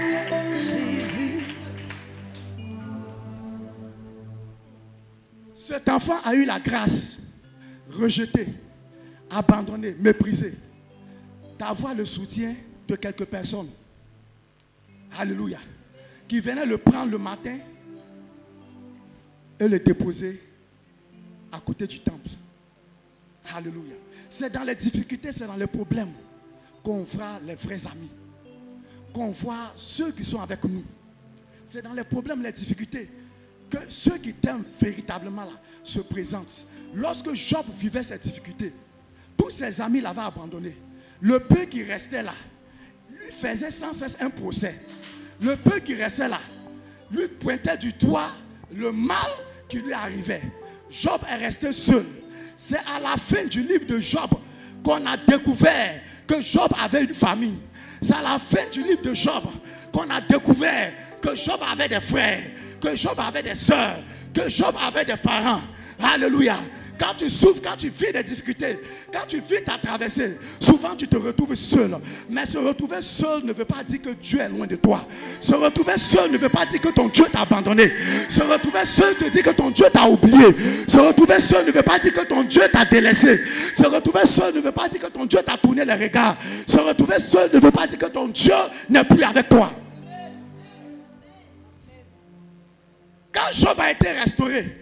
[SPEAKER 3] Cet enfant a eu la grâce, rejeté, abandonné, méprisé, d'avoir le soutien de quelques personnes. Alléluia. Qui venaient le prendre le matin et le déposer à côté du temple. Alléluia. C'est dans les difficultés, c'est dans les problèmes qu'on voit les vrais amis. Qu'on voit ceux qui sont avec nous. C'est dans les problèmes, les difficultés que ceux qui t'aiment véritablement là se présentent. Lorsque Job vivait ces difficultés, tous ses amis l'avaient abandonné. le peu qui restait là, lui faisait sans cesse un procès. Le peu qui restait là, lui pointait du doigt le mal qui lui arrivait. Job est resté seul. C'est à la fin du livre de Job qu'on a découvert que Job avait une famille. C'est à la fin du livre de Job qu'on a découvert que Job avait des frères, que Job avait des soeurs, que Job avait des parents. Alléluia. Quand tu souffres, quand tu vis des difficultés, quand tu vis ta traversée, souvent tu te retrouves seul. Mais se retrouver seul ne veut pas dire que Dieu est loin de toi. Se retrouver seul ne veut pas dire que ton Dieu t'a abandonné. Se retrouver seul te dit que ton Dieu t'a oublié. Se retrouver seul ne veut pas dire que ton Dieu t'a délaissé. Se retrouver seul ne veut pas dire que ton Dieu t'a tourné les regards. Se retrouver seul ne veut pas dire que ton Dieu n'est plus avec toi. Quand Job a été restauré,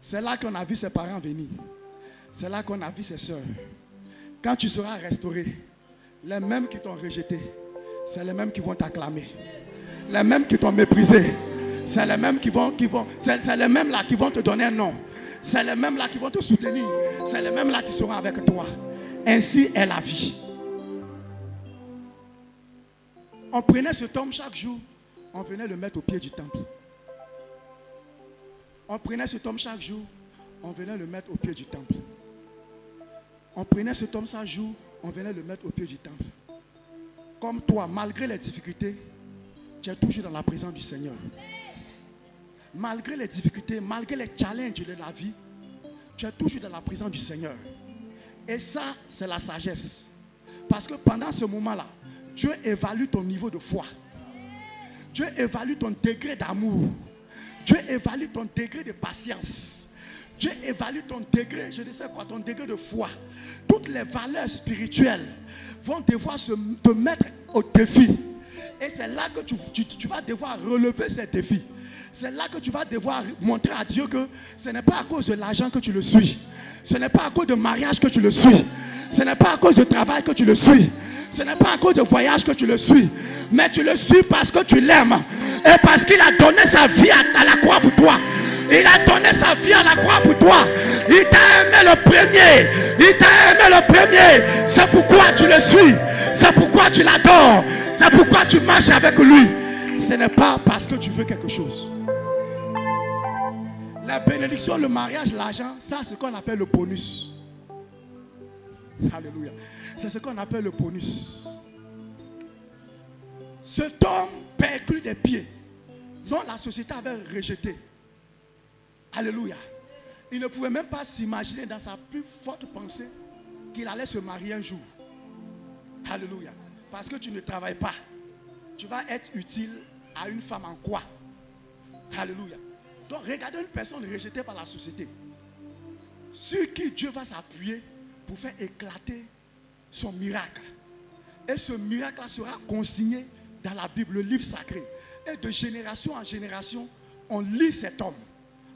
[SPEAKER 3] c'est là qu'on a vu ses parents venir. C'est là qu'on a vu ses soeurs. Quand tu seras restauré, les mêmes qui t'ont rejeté, c'est les mêmes qui vont t'acclamer. Les mêmes qui t'ont méprisé, c'est les mêmes c'est les mêmes là qui vont te donner un nom. C'est les mêmes là qui vont te soutenir. C'est les mêmes là qui seront avec toi. Ainsi est la vie. On prenait ce tome chaque jour, on venait le mettre au pied du temple. On prenait ce tome chaque jour, on venait le mettre au pied du temple. On prenait ce tome chaque jour, on venait le mettre au pied du temple. Comme toi, malgré les difficultés, tu es toujours dans la présence du Seigneur. Malgré les difficultés, malgré les challenges de la vie, tu es toujours dans la présence du Seigneur. Et ça, c'est la sagesse. Parce que pendant ce moment-là, Dieu évalue ton niveau de foi. Dieu évalue ton degré d'amour. Dieu évalue ton degré de patience. Dieu évalue ton degré, je ne sais quoi, ton degré de foi. Toutes les valeurs spirituelles vont devoir te mettre au défi. Et c'est là que tu vas devoir relever ces défis. C'est là que tu vas devoir montrer à Dieu que ce n'est pas à cause de l'argent que tu le suis. Ce n'est pas à cause de mariage que tu le suis. Ce n'est pas à cause de travail que tu le suis. Ce n'est pas à cause de voyage que tu le suis. Mais tu le suis parce que tu l'aimes. Et parce qu'il a donné sa vie à la croix pour toi. Il a donné sa vie à la croix pour toi. Il t'a aimé le premier. Il t'a aimé le premier. C'est pourquoi tu le suis. C'est pourquoi tu l'adores. C'est pourquoi tu marches avec lui. Ce n'est pas parce que tu veux quelque chose. La bénédiction, le mariage, l'argent, ça c'est ce qu'on appelle le bonus. Alléluia. C'est ce qu'on appelle le bonus. Cet homme perclus des pieds, dont la société avait rejeté. Alléluia. Il ne pouvait même pas s'imaginer dans sa plus forte pensée qu'il allait se marier un jour. Alléluia. Parce que tu ne travailles pas. Tu vas être utile à une femme en quoi? Alléluia. Donc regardez une personne rejetée par la société, sur qui Dieu va s'appuyer pour faire éclater son miracle. Et ce miracle sera consigné dans la Bible, le livre sacré. Et de génération en génération, on lit cet homme.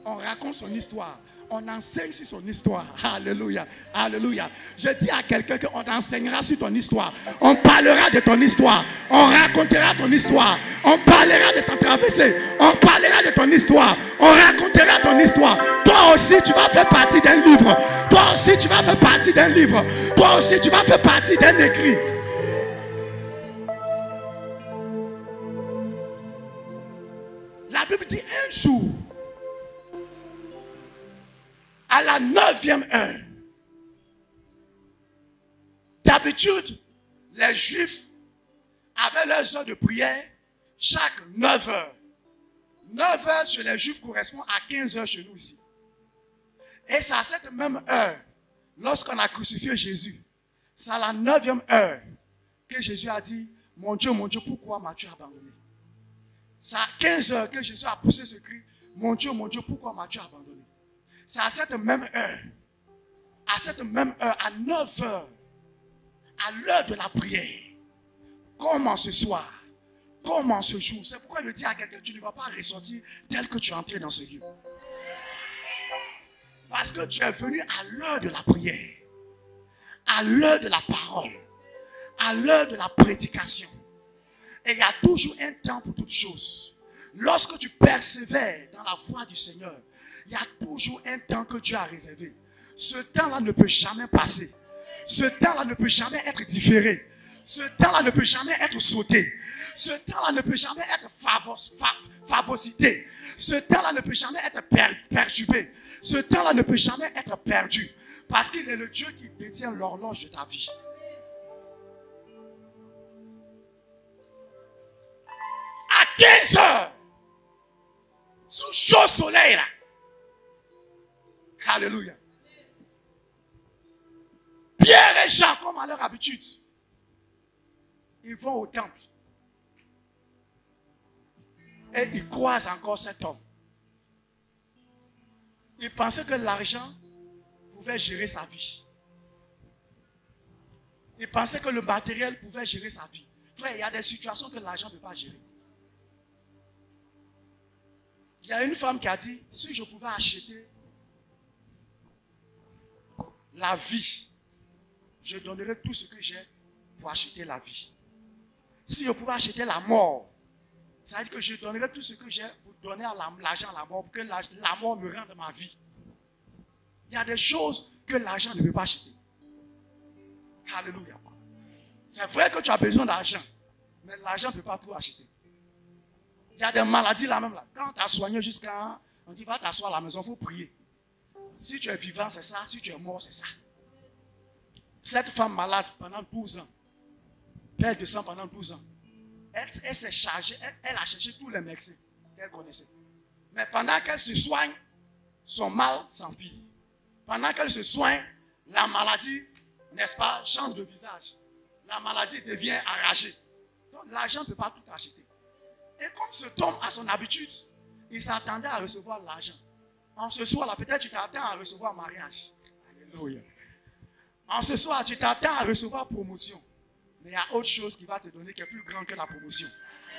[SPEAKER 3] On raconte son histoire. On enseigne sur son histoire. Alléluia. Alléluia. Je dis à quelqu'un qu'on enseignera sur ton histoire. On parlera de ton histoire. On racontera ton histoire. On parlera de ton traversée. On parlera de ton histoire. On racontera ton histoire. Toi aussi, tu vas faire partie d'un livre. Toi aussi, tu vas faire partie d'un livre. Toi aussi, tu vas faire partie d'un écrit. La Bible dit un jour, à la 9e heure. D'habitude, les Juifs avaient leurs heures de prière chaque 9 heures. 9 heures chez les Juifs correspond à 15 heures chez nous ici. Et c'est à cette même heure, lorsqu'on a crucifié Jésus, c'est à la 9e heure que Jésus a dit, mon Dieu, pourquoi m'as-tu abandonné? C'est à 15 heures que Jésus a poussé ce cri, mon Dieu, pourquoi m'as-tu abandonné? C'est à cette même heure, à 9 heures, à l'heure de la prière, comme en ce soir, comme en ce jour. C'est pourquoi je dis à quelqu'un, tu ne vas pas ressortir tel que tu es entré dans ce lieu. Parce que tu es venu à l'heure de la prière, à l'heure de la parole, à l'heure de la prédication. Et il y a toujours un temps pour toutes choses. Lorsque tu persévères dans la voie du Seigneur, il y a toujours un temps que Dieu a réservé. Ce temps-là ne peut jamais passer.
[SPEAKER 5] Ce temps-là ne peut jamais être différé. Ce temps-là ne peut jamais être sauté. Ce temps-là ne peut jamais être phagocyté. Ce temps-là ne peut jamais être perturbé. Ce temps-là ne peut jamais être perdu. Parce qu'il est le Dieu qui détient l'horloge de ta vie. À 15 heures, sous chaud soleil là. Alléluia. Pierre et Jean, comme à leur habitude, ils vont au temple. Et ils croisent encore cet homme. Ils pensaient que l'argent pouvait gérer sa vie. Ils pensaient que le matériel pouvait gérer sa vie. Frère, il y a des situations que l'argent ne peut pas gérer. Il y a une femme qui a dit, si je pouvais acheter la vie, je donnerais tout ce que j'ai pour acheter la vie. Si je pouvais acheter la mort, ça veut dire que je donnerais tout ce que j'ai pour donner l'argent à la mort, pour que la mort me rende ma vie. Il y a des choses que l'argent ne peut pas acheter. Alléluia. C'est vrai que tu as besoin d'argent, mais l'argent ne peut pas tout acheter. Il y a des maladies là même là. Quand tu as soigné jusqu'à... On dit va t'asseoir à la maison, il faut prier. Si tu es vivant, c'est ça. Si tu es mort, c'est ça. Cette femme malade pendant 12 ans, perte de sang pendant 12 ans, elle s'est chargée, elle a cherché tous les médecins qu'elle connaissait. Mais pendant qu'elle se soigne, son mal s'empire. Pendant qu'elle se soigne, la maladie, n'est-ce pas, change de visage. La maladie devient enragée. Donc l'argent ne peut pas tout acheter. Et comme cet homme a son habitude, il s'attendait à recevoir l'argent. En ce soir-là, peut-être tu t'attends à recevoir mariage. Alléluia. En ce soir, tu t'attends à recevoir promotion. Mais il y a autre chose qui va te donner qui est plus grand que la promotion.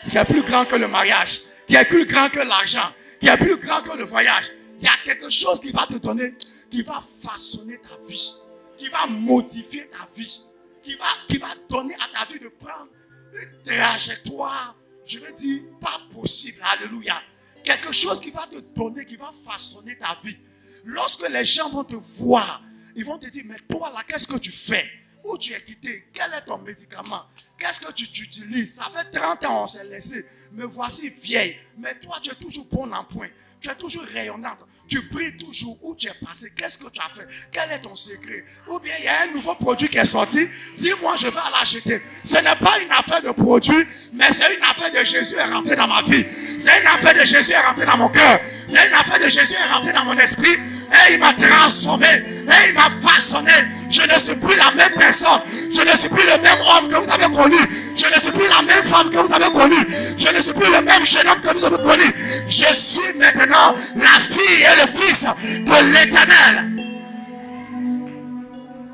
[SPEAKER 5] Qui est plus grand que le mariage. Qui est plus grand que l'argent. Qui est plus grand que le voyage. Il y a quelque chose qui va te donner, qui va façonner ta vie. Qui va modifier ta vie. Qui va donner à ta vie de prendre une trajectoire, je veux dire, pas possible. Alléluia. Quelque chose qui va te donner, qui va façonner ta vie. Lorsque les gens vont te voir, ils vont te dire, mais toi là, qu'est-ce que tu fais? Où tu es quitté? Quel est ton médicament? Qu'est-ce que tu utilises? Ça fait 30 ans on s'est laissé. Me voici vieille. Mais toi, tu es toujours bon en point. Tu es toujours rayonnante. Tu brilles toujours. Où tu es passé? Qu'est-ce que tu as fait? Quel est ton secret? Ou bien il y a un nouveau produit qui est sorti. Dis-moi, je vais l'acheter. Ce n'est pas une affaire de produit, mais c'est une affaire de Jésus est rentré dans ma vie. C'est une affaire de Jésus est rentré dans mon cœur. C'est une affaire de Jésus est rentré dans mon esprit. Et il m'a transformé. Et il m'a façonné. Je ne suis plus la même personne. Je ne suis plus le même homme que vous avez connu. Je ne suis plus la même femme que vous avez connue. Je ne suis plus le même jeune homme que vous avez connu. Je suis maintenant la fille et le fils de l'Éternel.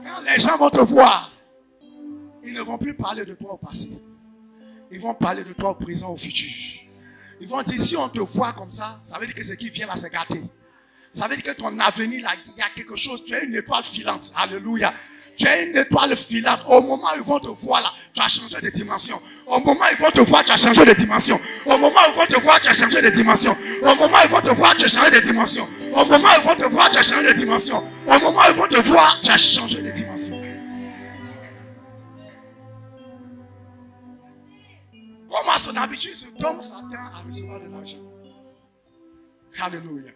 [SPEAKER 5] Quand les gens vont te voir, ils ne vont plus parler de toi au passé. Ils vont parler de toi au présent, au futur. Ils vont dire, si on te voit comme ça, ça veut dire que ce qui vient là, c'est gâté. Ça veut dire que ton avenir là, il y a quelque chose. Tu es une étoile filante. Alléluia. Tu es une étoile filante. Au moment où ils vont te voir là, tu as changé de dimension. Au moment où ils vont te voir, tu as changé de dimension. Au moment où ils vont te voir, tu as changé de dimension. Au moment où ils vont te voir, tu as changé de dimension. Au moment où ils vont te voir, tu as changé de dimension. Au moment où ils vont te voir, tu as changé de dimension. Comme à son habitude, cet homme s'attend à recevoir de l'argent. Alléluia.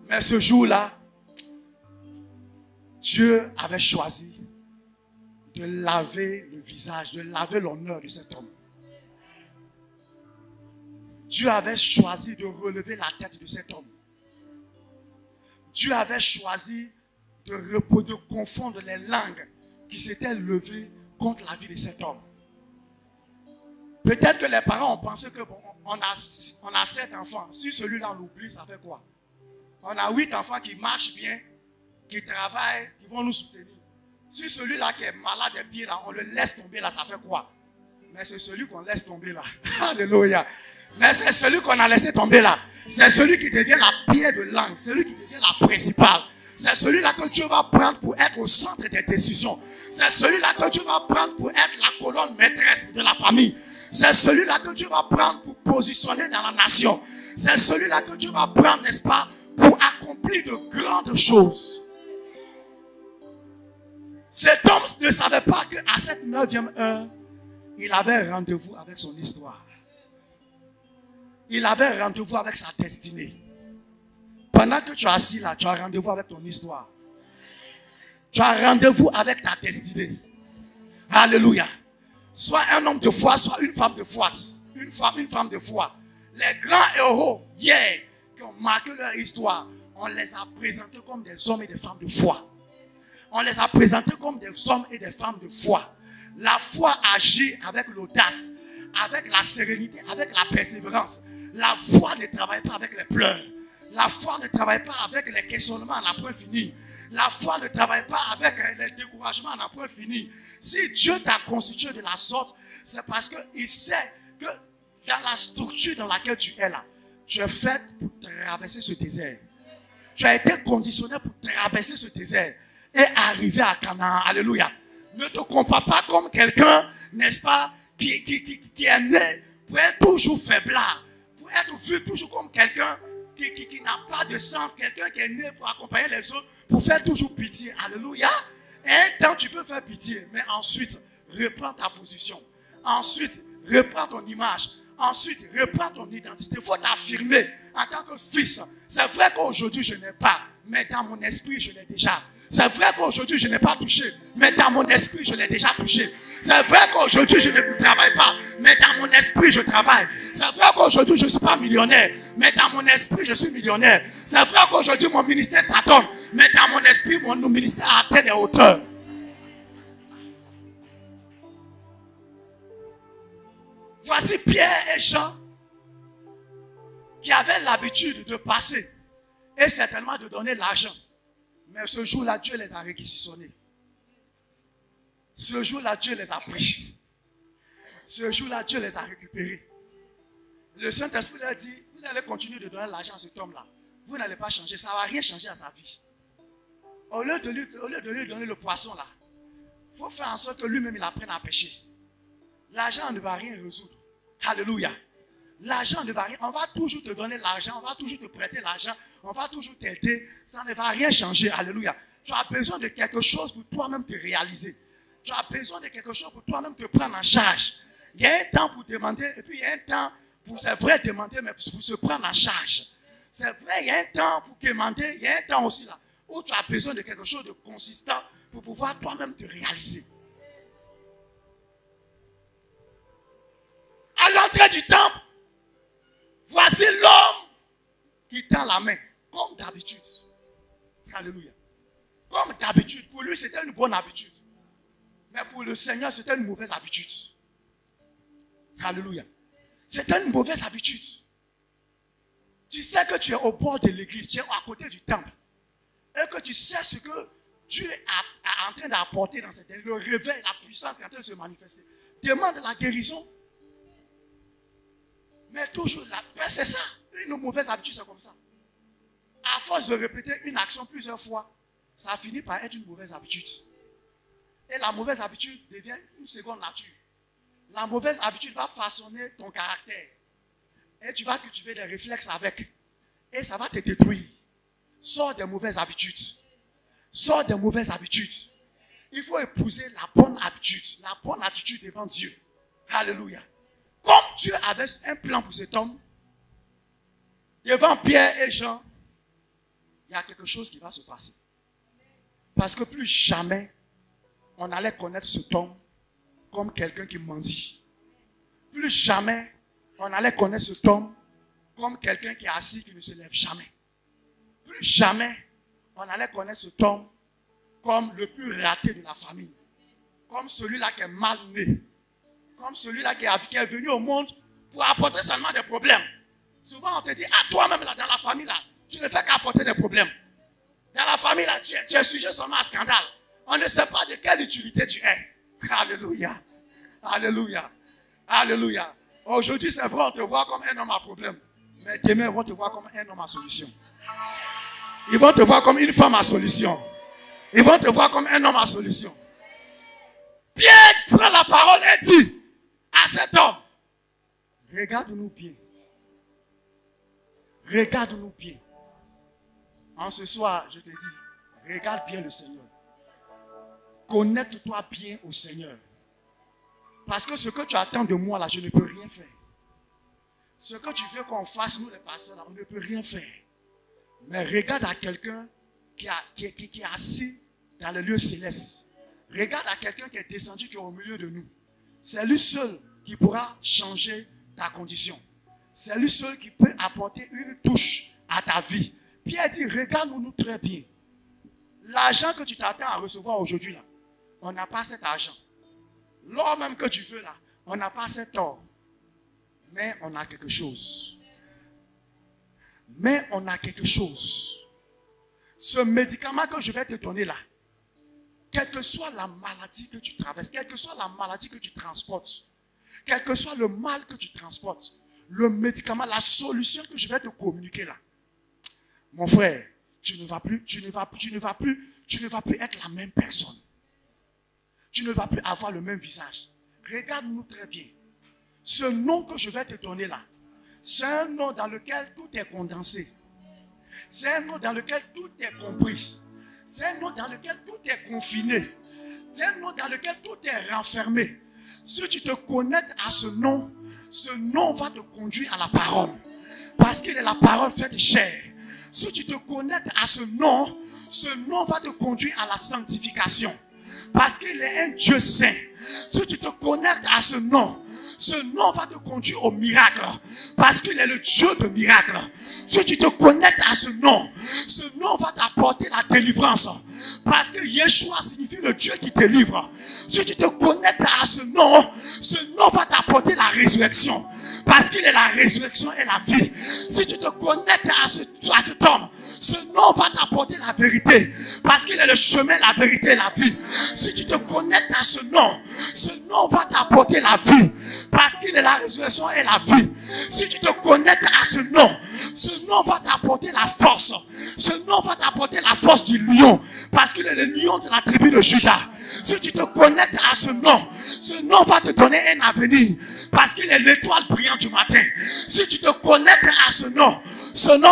[SPEAKER 5] Mais ce jour-là, Dieu avait choisi de laver le visage, de laver l'honneur de cet homme. Dieu avait choisi de relever la tête de cet homme. Dieu avait choisi de confondre les langues qui s'étaient levées contre la vie de cet homme. Peut-être que les parents ont pensé que bon, on a 7 enfants. Si celui-là on l'oublie, ça fait quoi? On a 8 enfants qui marchent bien, qui travaillent, qui vont nous soutenir. Si celui-là qui est malade des pieds, là, on le laisse tomber là, ça fait quoi? Mais c'est celui qu'on laisse tomber là. Alléluia. Mais c'est celui qu'on a laissé tomber là. C'est celui qui devient la pierre de langue. Celui qui devient la principale. C'est celui-là que Dieu va prendre pour être au centre des décisions. C'est celui-là que Dieu va prendre pour être la colonne maîtresse de la famille. C'est celui-là que Dieu va prendre pour positionner dans la nation. C'est celui-là que Dieu va prendre, n'est-ce pas, pour accomplir de grandes choses. Cet homme ne savait pas qu'à cette 9e heure, il avait rendez-vous avec son histoire. Il avait rendez-vous avec sa destinée. Pendant que tu es assis là, tu as rendez-vous avec ton histoire. Tu as rendez-vous avec ta destinée. Alléluia. Soit un homme de foi, soit une femme de foi. Une femme de foi. Les grands héros, hier, qui ont marqué leur histoire, on les a présentés comme des hommes et des femmes de foi. On les a présentés comme des hommes et des femmes de foi. La foi agit avec l'audace, avec la sérénité, avec la persévérance. La foi ne travaille pas avec les pleurs. La foi ne travaille pas avec les questionnements à n'en point fini. La foi ne travaille pas avec les découragements à n'en point fini. Si Dieu t'a constitué de la sorte, c'est parce qu'il sait que dans la structure dans laquelle tu es là, tu es fait pour traverser ce désert. Tu as été conditionné pour traverser ce désert et arriver à Canaan. Alléluia. Ne te compare pas comme quelqu'un, n'est-ce pas, qui est né pour être toujours faiblard, pour être vu toujours comme quelqu'un qui n'a pas de sens, quelqu'un qui est né pour accompagner les autres, pour faire toujours pitié. Alléluia. Et un temps, tu peux faire pitié, mais ensuite, reprends ta position. Ensuite, reprends ton image. Ensuite, reprends ton identité. Il faut t'affirmer en tant que fils. C'est vrai qu'aujourd'hui, je n'ai pas, mais dans mon esprit, je l'ai déjà. C'est vrai qu'aujourd'hui, je n'ai pas touché, mais dans mon esprit, je l'ai déjà touché. C'est vrai qu'aujourd'hui, je ne travaille pas, mais dans mon esprit, je travaille. C'est vrai qu'aujourd'hui, je ne suis pas millionnaire, mais dans mon esprit, je suis millionnaire. C'est vrai qu'aujourd'hui, mon ministère tâtonne, mais dans mon esprit, mon ministère a atteint des hauteurs. Voici Pierre et Jean qui avaient l'habitude de passer et certainement de donner l'argent. Mais ce jour-là, Dieu les a réquisitionnés. Ce jour-là, Dieu les a pris. Ce jour-là, Dieu les a récupérés. Le Saint-Esprit leur dit, vous allez continuer de donner l'argent à cet homme-là. Vous n'allez pas changer. Ça ne va rien changer à sa vie. Au lieu de lui donner le poisson là, il faut faire en sorte que lui-même il apprenne à pêcher. L'argent ne va rien résoudre. Alléluia. L'argent ne va rien. On va toujours te donner l'argent. On va toujours te prêter l'argent. On va toujours t'aider. Ça ne va rien changer. Alléluia. Tu as besoin de quelque chose pour toi-même te réaliser. Tu as besoin de quelque chose pour toi-même te prendre en charge. Il y a un temps pour demander. Et puis il y a un temps pour, c'est vrai, demander, mais pour se prendre en charge. C'est vrai, il y a un temps pour demander. Il y a un temps aussi là où tu as besoin de quelque chose de consistant pour pouvoir toi-même te réaliser. À l'entrée du temple, voici l'homme qui tend la main, comme d'habitude. Alléluia. Comme d'habitude. Pour lui, c'était une bonne habitude. Mais pour le Seigneur, c'était une mauvaise habitude. Alléluia. C'était une mauvaise habitude. Tu sais que tu es au bord de l'église, tu es à côté du temple. Et que tu sais ce que Dieu est en train d'apporter dans cette année, le réveil, la puissance qui est en train de se manifester. Demande la guérison. Mais toujours, c'est ça. Une mauvaise habitude, c'est comme ça. À force de répéter une action plusieurs fois, ça finit par être une mauvaise habitude. Et la mauvaise habitude devient une seconde nature. La mauvaise habitude va façonner ton caractère. Et tu vas cultiver des réflexes avec. Et ça va te détruire. Sors des mauvaises habitudes. Sors des mauvaises habitudes. Il faut épouser la bonne habitude. La bonne attitude devant Dieu. Alléluia. Comme Dieu avait un plan pour cet homme, devant Pierre et Jean, il y a quelque chose qui va se passer. Parce que plus jamais, on allait connaître cet homme comme quelqu'un qui mendie. Plus jamais, on allait connaître cet homme comme quelqu'un qui est assis, qui ne se lève jamais. Plus jamais, on allait connaître cet homme comme le plus raté de la famille. Comme celui-là qui est mal né. Comme celui-là qui est venu au monde pour apporter seulement des problèmes. Souvent, on te dit, à toi-même, là, dans la famille, là, tu ne fais qu'apporter des problèmes. Dans la famille, là, tu es sujet seulement à scandale. On ne sait pas de quelle utilité tu es. Alléluia. Alléluia. Alléluia. Aujourd'hui, c'est vrai, on te voit comme un homme à problème. Mais demain, ils vont te voir comme un homme à solution. Ils vont te voir comme une femme à solution. Ils vont te voir comme un homme à solution. Pierre prend la parole et dit à cet homme, regarde-nous bien. Regarde-nous bien. En ce soir, je te dis, regarde bien le Seigneur. connecte-toi bien au Seigneur. Parce que ce que tu attends de moi là, je ne peux rien faire. Ce que tu veux qu'on fasse, nous les pasteurs là, on ne peut rien faire. Mais regarde à quelqu'un qui est assis dans le lieu céleste. Regarde à quelqu'un qui est descendu, qui est au milieu de nous. C'est lui seul qui pourra changer ta condition. C'est lui seul qui peut apporter une touche à ta vie. Pierre dit, regarde-nous très bien. L'argent que tu t'attends à recevoir aujourd'hui là, on n'a pas cet argent. L'or même que tu veux là, on n'a pas cet or. Mais on a quelque chose. Mais on a quelque chose. Ce médicament que je vais te donner là, quelle que soit la maladie que tu traverses, quelle que soit la maladie que tu transportes, quel que soit le mal que tu transportes, le médicament, la solution que je vais te communiquer là, mon frère, tu ne vas plus être la même personne. Tu ne vas plus avoir le même visage. Regarde-nous très bien. Ce nom que je vais te donner là, c'est un nom dans lequel tout est condensé. C'est un nom dans lequel tout est compris. C'est un nom dans lequel tout est confiné. C'est un nom dans lequel tout est renfermé. Si tu te connectes à ce nom va te conduire à la parole. Parce qu'il est la parole faite chair. Si tu te connectes à ce nom va te conduire à la sanctification. Parce qu'il est un Dieu saint. Si tu te connectes à ce nom va te conduire au miracle. Parce qu'il est le Dieu de miracle. Si tu te connectes à ce nom va t'apporter la délivrance. Parce que Yeshua signifie le Dieu qui délivre. Si tu te connectes à ce nom va t'apporter la résurrection. Parce qu'il est la résurrection et la vie. Si tu te connectes à cet homme, ce nom va t'apporter la vérité. Parce qu'il est le chemin, la vérité et la vie. Si tu te connectes à ce nom va t'apporter la vie. Parce qu'il est la résurrection et la vie. Si tu te connectes à ce nom va t'apporter la force. Ce nom va t'apporter la force du lion. Parce qu'il est le lion de la tribu de Juda. Si tu te connectes à ce nom va te donner un avenir. Parce qu'il est l'étoile brillante du matin. Si tu te connectes à ce nom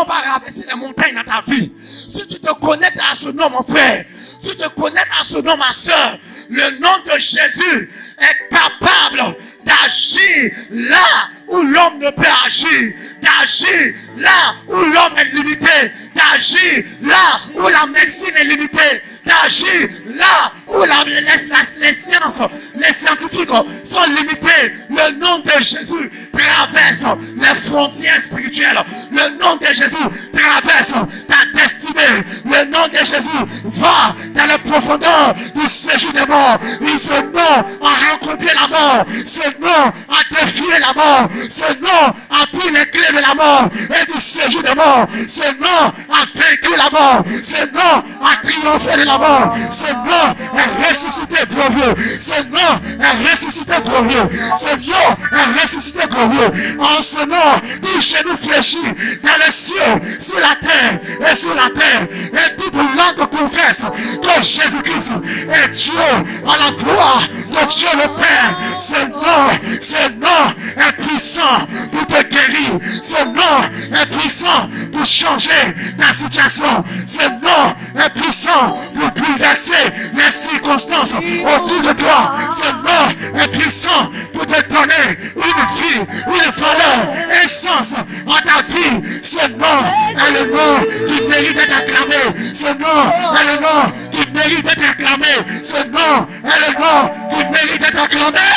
[SPEAKER 5] va rabaisser les montagnes dans ta vie. Si tu te connectes à ce nom, mon frère, si tu te connectes à ce nom, ma soeur, le nom de Jésus est capable d'agir là où l'homme ne peut agir, d'agir là où l'homme est limité, d'agir là où la médecine est limitée, d'agir là où les sciences, les scientifiques sont limités. Le nom de Jésus traverse les frontières spirituelles. Le nom de Jésus traverse ta destinée. Le nom de Jésus va dans la profondeur du séjour des morts. Et ce nom a rencontré la mort. Ce nom a défié la mort. Ce nom a pris les clés de la mort et du séjour des morts. Ce nom a vaincu la mort. Ce nom a triomphé de la mort. Ce nom est ressuscité glorieux. Ce nom est ressuscité glorieux. Ce nom est ressuscité glorieux. En ce nom, tout genou fléchit dans les cieux, sur la terre et sur la terre. Et toute langue confesse que Jésus-Christ est Dieu à la gloire de Dieu le Père. Ce nom est puissant pour te guérir. Ce nom est puissant pour changer ta situation. Ce nom est puissant pour bouleverser les circonstances autour de toi. Ce nom est puissant pour te donner une vie, une valeur, un sens à ta vie. Ce nom est le nom qui mérite d'être acclamé. Ce nom est le nom qui mérite d'être acclamé. Ce nom est le nom qui mérite d'être acclamé.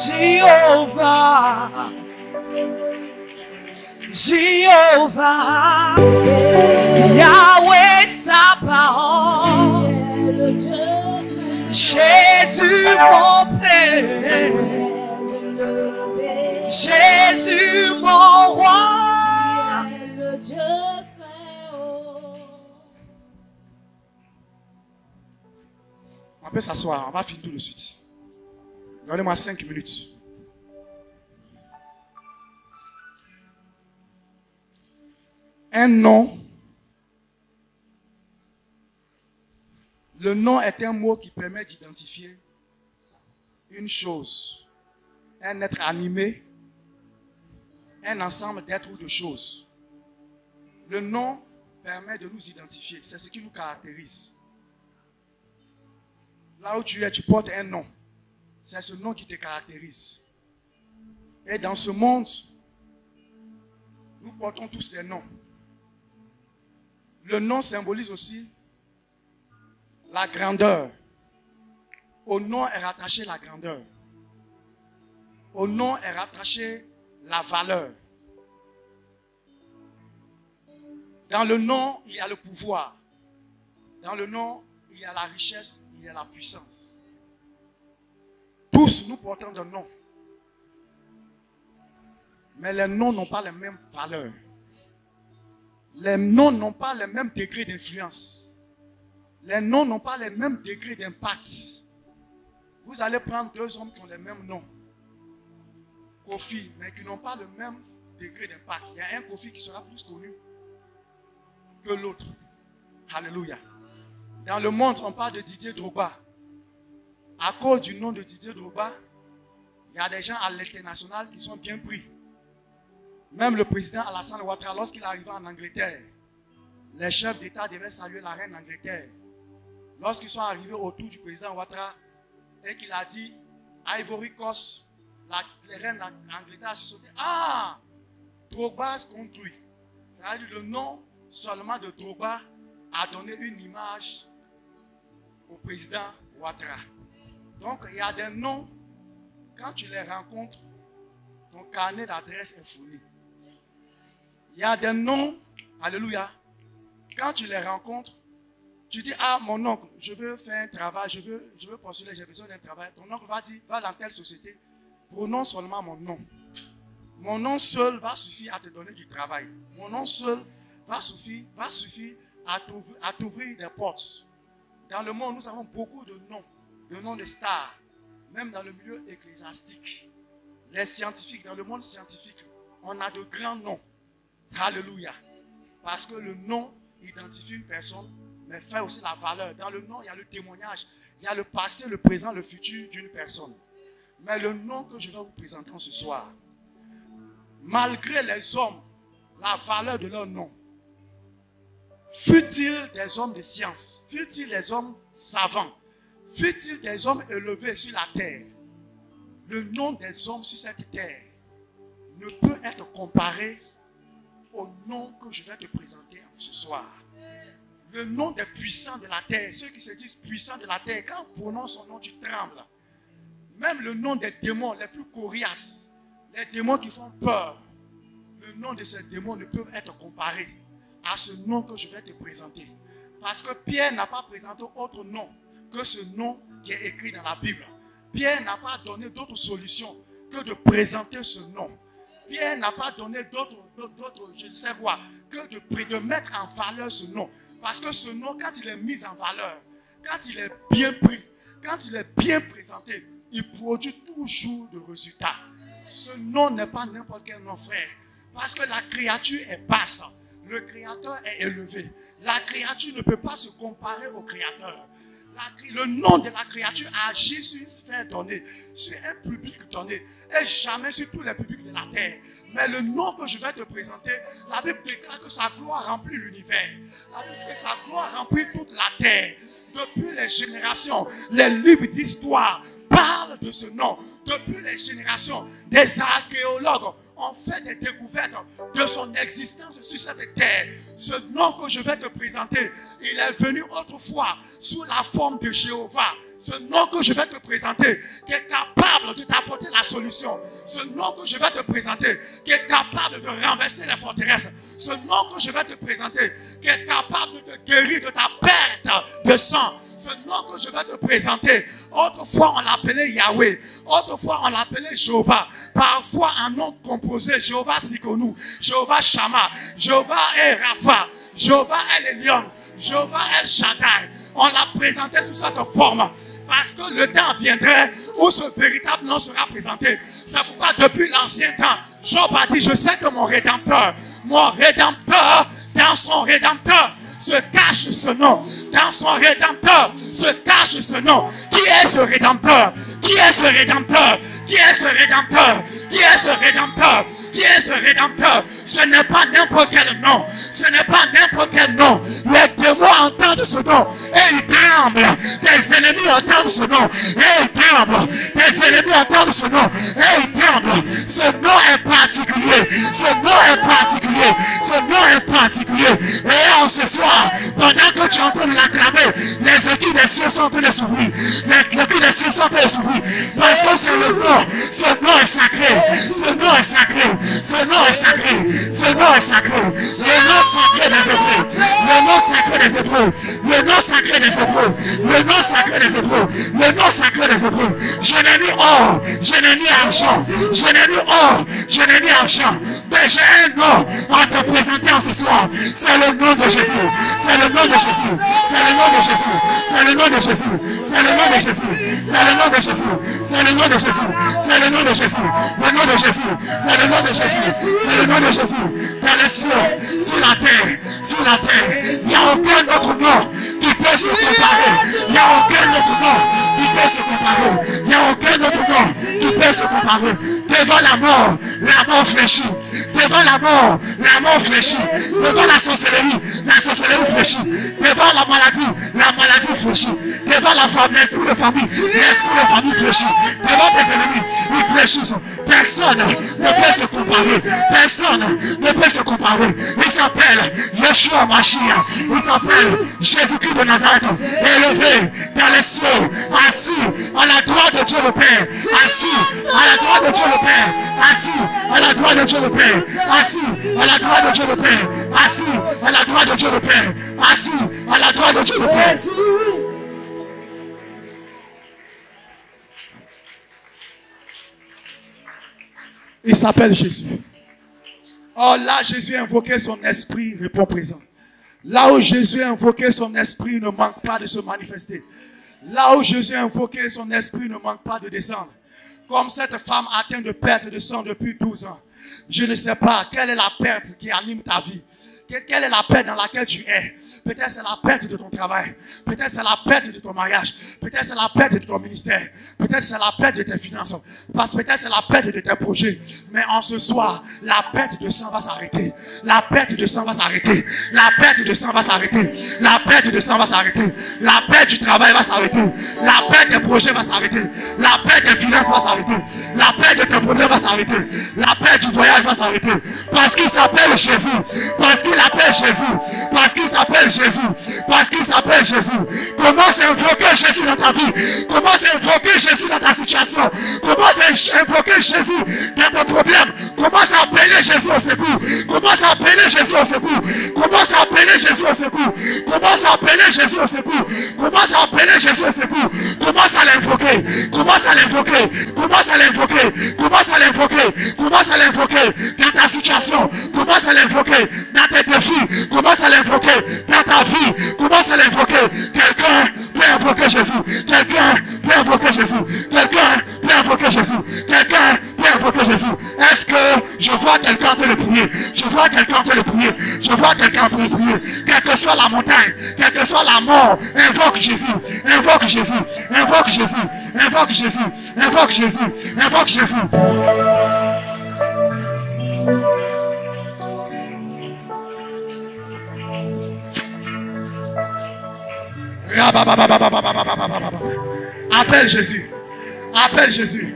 [SPEAKER 2] Jéhovah, Jéhovah, Yahweh Sabaoth, Jésus mon Père, Jésus mon roi,
[SPEAKER 5] on peut s'asseoir, on va finir tout de suite. Donnez-moi 5 minutes. Un nom. Le nom est un mot qui permet d'identifier une chose, un être animé, un ensemble d'êtres ou de choses. Le nom permet de nous identifier, c'est ce qui nous caractérise. Là où tu es, tu portes un nom. C'est ce nom qui te caractérise. Et dans ce monde, nous portons tous les noms. Le nom symbolise aussi la grandeur. Au nom est rattaché la grandeur. Au nom est rattaché la valeur. Dans le nom, il y a le pouvoir. Dans le nom, il y a la richesse, il y a la puissance. Tous nous portons des noms. Mais les noms n'ont pas les mêmes valeurs. Les noms n'ont pas les mêmes degrés d'influence. Les noms n'ont pas les mêmes degrés d'impact. Vous allez prendre deux hommes qui ont les mêmes noms. Kofi, mais qui n'ont pas le même degré d'impact. Il y a un Kofi qui sera plus connu que l'autre. Alléluia. Dans le monde, on parle de Didier Drogba. À cause du nom de Didier Drogba, il y a des gens à l'international qui sont bien pris. Même le président Alassane Ouattara, lorsqu'il arriva en Angleterre, les chefs d'État devaient saluer la reine d'Angleterre. Lorsqu'ils sont arrivés autour du président Ouattara et qu'il a dit Ivory Coast, la reine d'Angleterre se sauté. Ah, Drogba contre lui. C'est-à-dire le nom seulement de Drogba a donné une image au président Ouattara. Donc il y a des noms, quand tu les rencontres, ton carnet d'adresse est fourni. Il y a des noms, alléluia, quand tu les rencontres, tu dis, ah mon oncle, je veux faire un travail, je veux postuler, j'ai besoin d'un travail. Ton oncle va dire, va dans telle société, prononce seulement mon nom. Mon nom seul va suffire à te donner du travail. Mon nom seul va suffire à t'ouvrir des portes. Dans le monde, nous avons beaucoup de noms de stars, même dans le milieu ecclésiastique. Les scientifiques, dans le monde scientifique, on a de grands noms. Alléluia. Parce que le nom identifie une personne, mais fait aussi la valeur. Dans le nom, il y a le témoignage, il y a le passé, le présent, le futur d'une personne. Mais le nom que je vais vous présenter ce soir, malgré les hommes, la valeur de leur nom, fut-il des hommes de science, fut-il des hommes savants, fut-il des hommes élevés sur la terre, le nom des hommes sur cette terre ne peut être comparé au nom que je vais te présenter ce soir. Le nom des puissants de la terre, ceux qui se disent puissants de la terre, quand on prononce son nom, tu trembles. Même le nom des démons les plus coriaces, les démons qui font peur, le nom de ces démons ne peut être comparé à ce nom que je vais te présenter. Parce que Pierre n'a pas présenté autre nom que ce nom qui est écrit dans la Bible. Pierre n'a pas donné d'autre solution que de présenter ce nom. Pierre n'a pas donné d'autre, je ne sais quoi, que de mettre en valeur ce nom. Parce que ce nom, quand il est mis en valeur, quand il est bien pris, quand il est bien présenté, il produit toujours de résultats. Ce nom n'est pas n'importe quel nom, frère. Parce que la créature est basse. Le créateur est élevé. La créature ne peut pas se comparer au créateur. Le nom de la créature agit sur une sphère donnée, sur un public donné, et jamais sur tous les publics de la terre. Mais le nom que je vais te présenter, la Bible déclare que sa gloire remplit l'univers. La Bible dit que sa gloire remplit toute la terre. Depuis les générations, les livres d'histoire parlent de ce nom. Depuis les générations, des archéologues ont fait des découvertes de son existence sur cette terre. Ce nom que je vais te présenter, il est venu autrefois sous la forme de Jéhovah. Ce nom que je vais te présenter, qui est capable de t'apporter la solution. Ce nom que je vais te présenter, qui est capable de renverser les forteresses. Ce nom que je vais te présenter, qui est capable de te guérir de ta perte de sang. Ce nom que je vais te présenter, autrefois on l'appelait Yahweh, autrefois on l'appelait Jéhovah, parfois un nom composé, Jéhovah Sikonou, Jéhovah Shama, Jéhovah El Rapha, Jéhovah El Elyon, Jéhovah El Shaddai. On l'a présenté sous cette forme. Parce que le temps viendrait où ce véritable nom sera présenté. C'est pourquoi depuis l'ancien temps, Job a dit, je sais que mon Rédempteur, dans son Rédempteur, se cache ce nom. Dans son Rédempteur, se cache ce nom. Qui est ce Rédempteur? Qui est ce Rédempteur? Qui est ce Rédempteur? Qui est ce Rédempteur? Qui est ce Rédempteur? Ce n'est pas n'importe quel nom. Ce n'est pas n'importe quel nom. Les Le mot entendre ce nom et il tremble. Tes ennemis entendent ce nom et ils tremblent. Tes ennemis entendent ce nom et ils tremblent. Ce nom est particulier. Ce nom est particulier. Ce nom est particulier. Et en ce soir, pendant que tu es en train de l'acclamer, les équipes des cieux sont en train de s'ouvrir. Les équipes des cieux sont en train de s'ouvrir. Parce que c'est le nom. Ce nom est sacré. Ce nom est sacré. Ce nom est sacré. Ce nom est sacré. Le nom sacré des Hébreux. Le nom sacré des Hébreux. Le nom sacré des Hébreux. Le nom sacré des Hébreux. Le nom sacré des Hébreux. Je n'ai ni or. Je n'ai ni argent. Je n'ai ni or. Je n'ai ni argent. Mais j'ai un nom à te présenter en ce soir. C'est le nom de Jésus. C'est le nom de Jésus. C'est le nom de Jésus. C'est le nom de Jésus. C'est le nom de Jésus. C'est le nom de Jésus. C'est le nom de Jésus. C'est le nom de Jésus. Le nom de Jésus. C'est le nom de Jésus. C'est le nom de Jésus. Dans les cieux, sur la terre, sur la terre. Il n'y a aucun autre nom qui peut se comparer. Il n'y a aucun autre nom qui peut se comparer. Il n'y a aucun autre nom qui peut se comparer. Devant la mort fléchit. Devant la mort fléchit. Devant la sorcellerie fléchit. Devant la maladie fléchit. Devant la femme, l'esprit de famille fléchit. Devant tes ennemis, ils fléchissent. Personne ne peut se comparer. Personne ne peut se comparer. Il s'appelle Yeshua Mashiach. Il s'appelle Jésus-Christ de Nazareth. Élevé dans les cieux. Assis à la droite de Dieu le Père. Assis à la droite de Dieu le Père. Assis à la droite de Dieu le Père. Assis à la droite de Dieu le Père. Assis à la droite de Dieu le Père. Assis à la droite de Dieu le Père. Il s'appelle Jésus. Oh, là, Jésus a invoqué son esprit, répond présent. Là où Jésus a invoqué son esprit, ne manque pas de se manifester. Là où Jésus a invoqué son esprit, ne manque pas de descendre. Comme cette femme atteinte de perte de sang depuis 12 ans. Je ne sais pas quelle est la perte qui anime ta vie. Quelle est la perte dans laquelle tu es? Peut-être c'est la perte de ton travail. Peut-être c'est la perte de ton mariage. Peut-être c'est la perte de ton ministère. Peut-être c'est la perte de tes finances. Parce que peut-être c'est la perte de tes projets. Mais en ce soir, la perte de sang va s'arrêter. La perte de sang va s'arrêter. La perte de sang va s'arrêter. La perte de sang va s'arrêter. La perte du travail va s'arrêter. La perte des projets va s'arrêter. La perte des finances va s'arrêter. La perte de tes problèmes va s'arrêter. La perte du voyage va s'arrêter. Parce qu'il s'appelle Jésus. Parce qu'il appelle Jésus. Parce qu'il s'appelle Jésus. Parce qu'il s'appelle Jésus. Commence à invoquer Jésus dans ta vie. Commence à invoquer Jésus dans ta situation. Commence à invoquer Jésus dans ton problème. Commence à appeler Jésus au secours. Commence à appeler Jésus au secours. Commence à appeler Jésus au secours. Commence à appeler Jésus au secours. Commence à appeler Jésus au secours. Commence à l'invoquer. Commence à l'invoquer. Commence à l'invoquer. Commence à l'invoquer. Commence à l'invoquer dans ta situation. Commence à l'invoquer dans tes défis. Commence à l'invoquer dans ta vie. Commence à l'invoquer. Quelqu'un peut invoquer Jésus. Quelqu'un peut invoquer Jésus. Quelqu'un peut invoquer Jésus. Quelqu'un peut invoquer Jésus. Est-ce que je vois quelqu'un peut le prier? Je vois quelqu'un peut le prier. Je vois quelqu'un peut le prier. Quelle que soit la montagne, quelle que soit la mort, invoque Jésus. Invoque Jésus. Invoque Jésus. Invoque Jésus. Invoque Jésus. Invoque Jésus. Appelle Jésus. Appelle Jésus.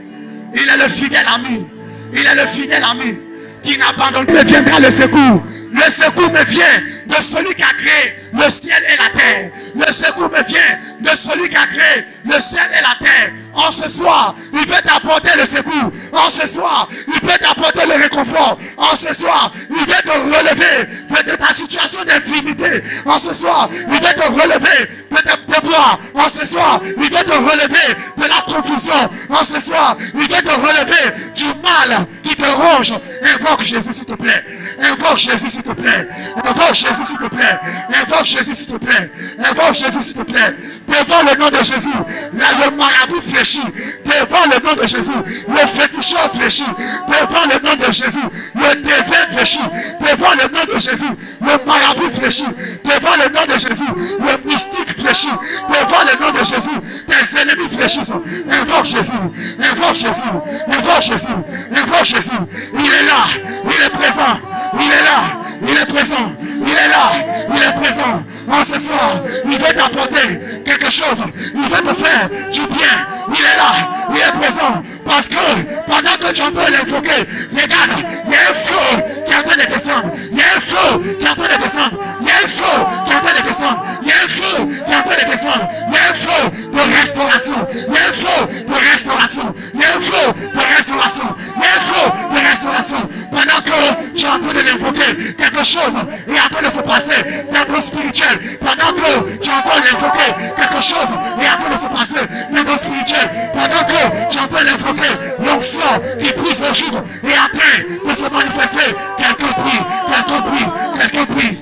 [SPEAKER 5] Il est le fidèle ami. Il est le fidèle ami qui n'abandonne pas. Me viendra le secours. Le secours me vient de celui qui a créé le ciel et la terre. Le secours me vient de celui qui a créé le ciel et la terre. En ce soir, il veut t'apporter le secours. En ce soir, il peut t'apporter le réconfort. En ce soir, il veut te relever de ta situation d'infirmité. En ce soir, il veut te relever de tes déboires. En ce soir, il veut te relever de la confusion. En ce soir, il veut te relever du mal qui te ronge. Invoque Jésus, s'il te plaît. Invoque Jésus, s'il te plaît. Invoque Jésus, s'il te plaît. Invoque Jésus, s'il te plaît. Invoque Jésus, s'il te plaît. Devant le nom de Jésus, là, le marabout fléchit. Devant le nom de Jésus, le féticheur fléchit. Devant le nom de Jésus, le dévé fléchit. Devant le nom de Jésus, le marabout fléchit. Devant le nom de Jésus, le mystique fléchit. Devant le nom de Jésus, tes ennemis fléchissent. Invoque Jésus. Invoque Jésus. Invoque Jésus. Invoque Jésus. Il est là. Il est présent. Il est là. il est présent, il est là, il est présent. En ce soir, il veut t'apporter quelque chose, il veut te faire du bien, il est là, il est présent. Parce que pendant que tu es en train de l'invoquer, regarde, il y a un feu qui est en train de descendre, il y a un feu qui est en train de descendre, il y a un feu qui est en train de descendre, il y a un feu qui est en train de descendre, il y a un feu de restauration, il y a un feu de restauration, il y a un feu de restauration, il y a un feu de restauration. Pendant que tu es en train de l'invoquer, quelque chose est en train de se passer dans le spirituel. Pendant que tu es en train de l'invoquer, quelque chose est en train de se passer dans le spirituel. Pendant que tu es en train de l'invoquer, l'onction qui brise le jour est en train de se manifester. Quelqu'un prie, quelqu'un prie, quelqu'un prie.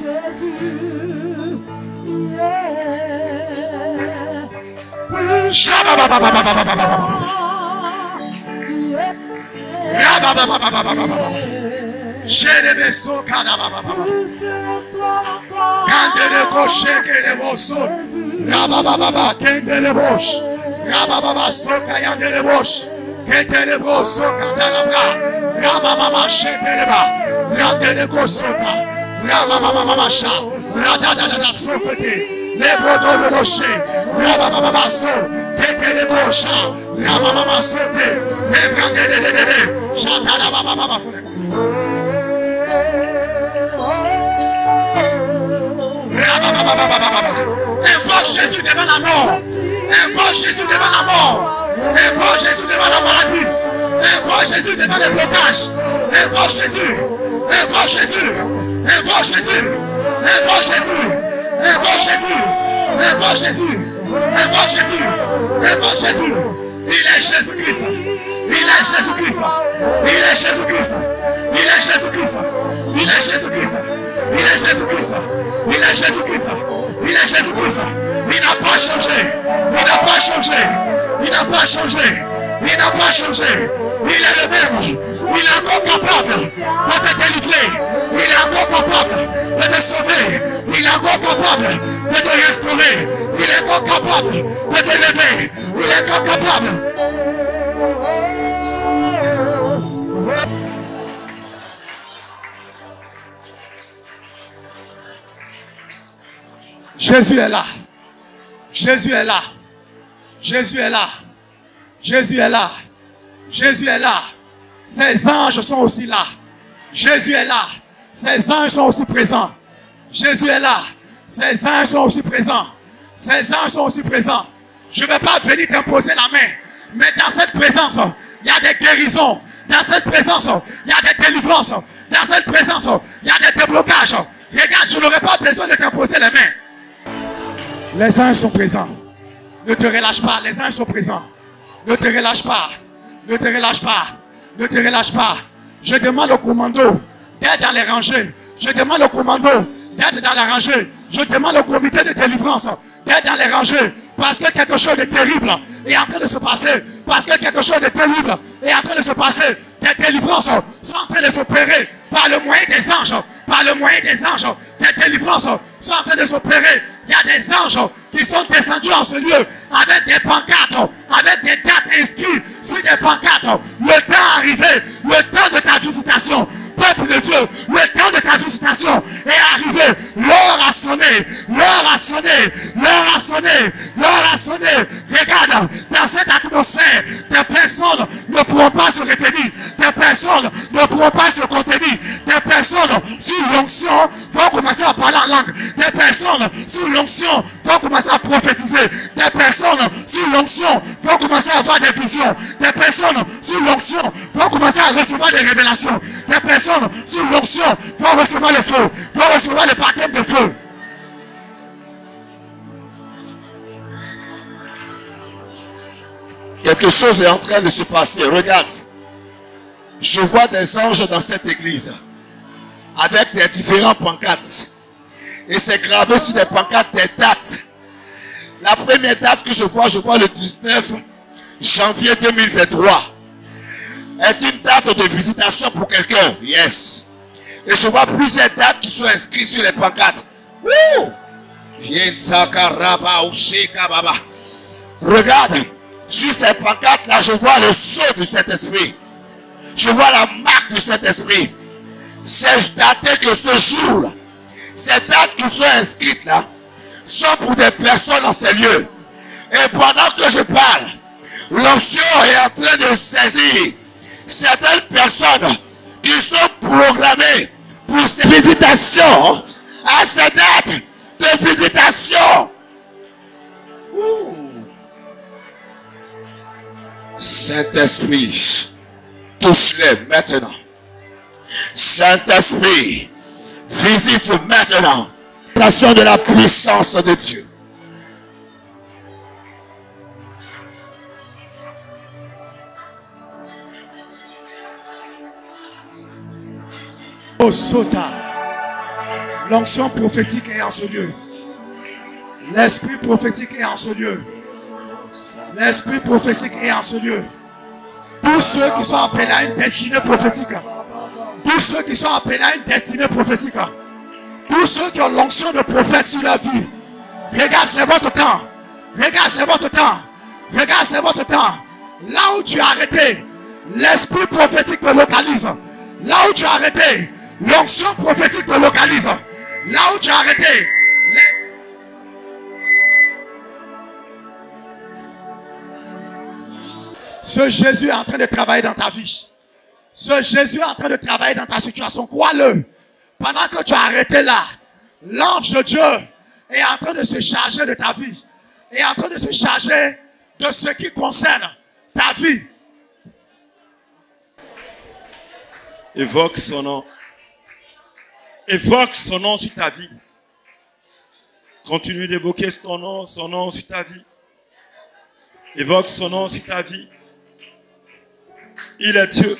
[SPEAKER 5] Invoque Jésus devant la mort. Invoque Jésus devant la mort. Invoque Jésus devant la maladie. Invoque Jésus devant les blocages. Invoque Jésus. Invoque Jésus. Invoque Jésus. Invoque Jésus. Invoque Jésus. Invoque Jésus. Invoque Jésus. Invoque Jésus. Il est Jésus-Christ. Il est Jésus-Christ. Il est Jésus-Christ. Il est Jésus-Christ. Il est Jésus-Christ. Il est Jésus-Christ. Il est Jésus-Christ. Il est Jésus-Christ. Il n'a pas changé. Il n'a pas changé. Il n'a pas changé. Il n'a pas changé. Il est le même. Il est encore capable de te délivrer. Il est encore capable de te sauver. Il est encore capable de te restaurer. Il est encore capable de te lever. Il est encore capable. Jésus est là. Jésus est là. Jésus est là. Jésus est là. Jésus est là. Ses anges sont aussi là. Jésus est là. Ses anges sont aussi présents. Jésus est là. Ses anges sont aussi présents. Ses anges sont aussi présents. Je ne vais pas venir t'imposer la main. Mais dans cette présence, il y a des guérisons. Dans cette présence, il y a des délivrances. Dans cette présence, il y a des déblocages. Regarde, je n'aurai pas besoin de t'imposer les mains. Les anges sont présents. Ne te relâche pas. Les anges sont présents. Ne te relâche pas. Ne te relâche pas. Ne te relâche pas. Je demande au commando d'être dans les rangées. Je demande au commando d'être dans les rangées. Je demande au comité de délivrance d'être dans les rangées. Parce que quelque chose de terrible est en train de se passer. Parce que quelque chose de terrible est en train de se passer. Des délivrances sont en train de s'opérer par le moyen des anges. Par le moyen des anges. Des délivrances sont en train de s'opérer. Il y a des anges qui sont descendus en ce lieu avec des pancartes, avec des dates inscrites sur des pancartes. Le temps est arrivé, le temps de ta visitation. Peuple de Dieu, le temps de ta visitation est arrivé. L'heure a sonné, l'heure a sonné, l'heure a sonné, l'heure a sonné. Regarde, dans cette atmosphère, des personnes ne pourront pas se retenir, des personnes ne pourront pas se contenir, des personnes sur l'onction vont commencer à parler en langue, des personnes sur l'onction vont commencer à prophétiser, des personnes sur l'onction vont commencer à avoir des visions, des personnes sur l'onction vont commencer à recevoir des révélations, des personnes sur l'onction vont recevoir le feu, vont recevoir le baptême de feu.
[SPEAKER 1] Quelque chose est en train de se passer. Regarde. Je vois des anges dans cette église avec des différents pancartes. Et c'est gravé sur des pancartes des dates. La première date que je vois le 19 janvier 2023. Est une date de visitation pour quelqu'un. Yes. Et je vois plusieurs dates qui sont inscrites sur les pancartes. Regarde. Sur ces pancartes-là, je vois le sceau du Saint-Esprit. Je vois la marque du Saint-Esprit. C'est daté que ce jour-là, ces dates qui sont inscrites là, sont pour des personnes dans ces lieux. Et pendant que je parle, l'onction est en train de saisir certaines personnes qui sont programmées pour ces visitations, à ces dates de visitation. Ouh. Saint-Esprit, touche-les maintenant. Saint-Esprit, visite maintenant l'action de la puissance de Dieu.
[SPEAKER 5] Oh, Sota, l'onction prophétique est en ce lieu. L'esprit prophétique est en ce lieu. L'esprit prophétique est en ce lieu. Tous ceux qui sont appelés à une destinée prophétique, tous ceux qui sont appelés à une destinée prophétique, tous ceux qui ont l'onction de prophète sur la vie, regarde, c'est votre temps. Regarde, c'est votre temps. Regarde, c'est votre temps. Là où tu as arrêté, l'esprit prophétique te localise. Là où tu as arrêté, l'onction prophétique te localise. Là où tu as arrêté, ce Jésus est en train de travailler dans ta vie. Ce Jésus est en train de travailler dans ta situation. Crois-le. Pendant que tu as arrêté là, l'ange de Dieu est en train de se charger de ta vie. Est en train de se charger de ce qui concerne ta vie.
[SPEAKER 6] Évoque son nom. Évoque son nom sur ta vie. Continue d'évoquer son nom sur ta vie. Évoque son nom sur ta vie. Il est Dieu.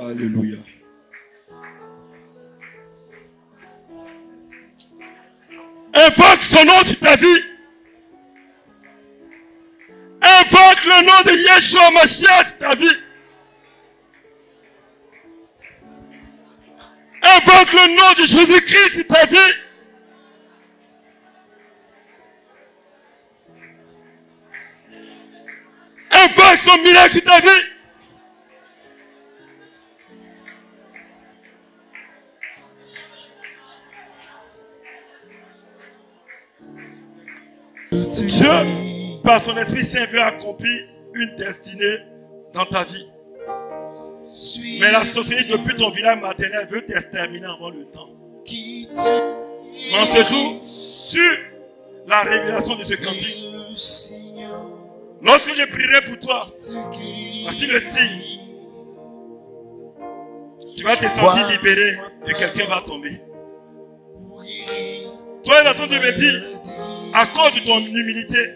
[SPEAKER 6] Alléluia. Invoque son nom sur ta vie. Invoque le nom de Yeshua Mashiach sur ta vie. Invoque le nom de Jésus-Christ sur ta vie. Invoque son miracle sur ta vie. Dieu, par son Esprit Saint, veut accomplir une destinée dans ta vie. Mais la société, depuis ton village maternel, veut t'exterminer avant le temps. Mais en ce jour, sur la révélation de ce cantique, lorsque je prierai pour toi, voici le signe. Tu vas te sentir libéré et quelqu'un va tomber. Toi, il attend de me dire, accorde ton humilité,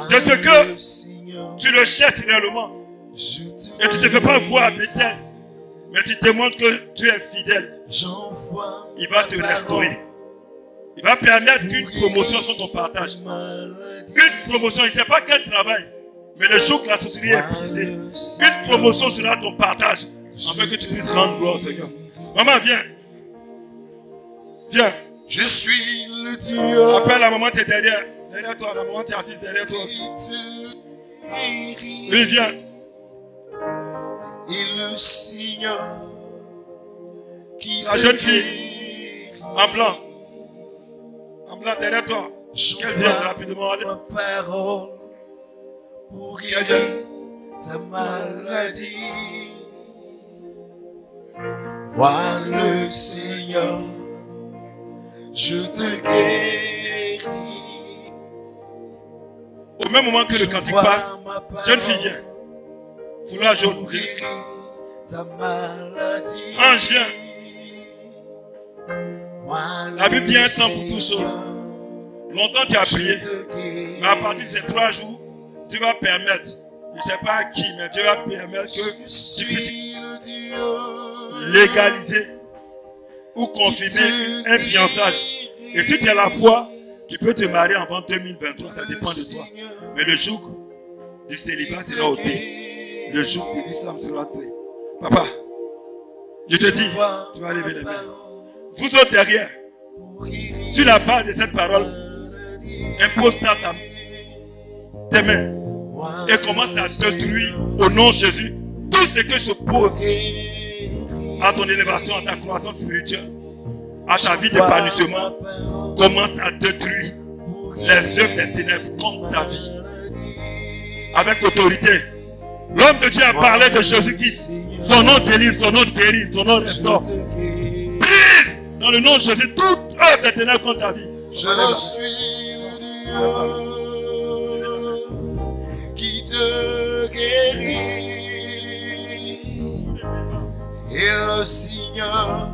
[SPEAKER 6] de ce que tu le cherches réellement. Et tu ne te fais pas voir à Bethel, mais tu démontres que tu es fidèle. Il va te restaurer. Il va permettre qu'une promotion soit ton partage. Une promotion, il ne sait pas quel travail, mais le jour que la société est brisée, une promotion sera ton partage, afin que tu puisses rendre gloire au Seigneur. Maman, viens. Viens.
[SPEAKER 1] Je suis le Dieu.
[SPEAKER 6] Appelle la maman, tu es derrière. Derrière toi, la maman, tu es assise derrière toi aussi. Oui, viens.
[SPEAKER 1] Et le Seigneur qui
[SPEAKER 6] la jeune fille en blanc derrière toi, qu'elle vienne rapidement.
[SPEAKER 1] Parole pour guérir ta maladie. Moi le Seigneur, je te guéris.
[SPEAKER 6] Au même moment que le cantique passe, jeune fille vient. Foulard jaune,
[SPEAKER 1] ta maladie.
[SPEAKER 6] Ange vient. La Bible dit un temps pour toutes choses. Longtemps tu as prié, mais à partir de ces 3 jours, Dieu va permettre, je ne sais pas à qui, mais Dieu va permettre que tu puisses légaliser ou confirmer un fiançage. Et si tu as la foi, tu peux te marier avant 2023, ça dépend de toi. Mais le jour du célibat sera ôté. Le jour de l'islam sera ôté. Papa, je te dis, tu vas lever les mains. Vous autres derrière, sur la base de cette parole, impose tes mains et commence à détruire au nom de Jésus tout ce qui s'oppose à ton élévation, à ta croissance spirituelle, à ta vie d'épanouissement. Commence à détruire les œuvres des ténèbres contre ta vie. Avec autorité. L'homme de Dieu a parlé de Jésus-Christ. Son nom délivre, son nom guérit, son nom restaure. Brise dans le nom de Jésus toute œuvre des ténèbres contre ta vie.
[SPEAKER 7] Je suis le Dieu qui te guérit. Et le Seigneur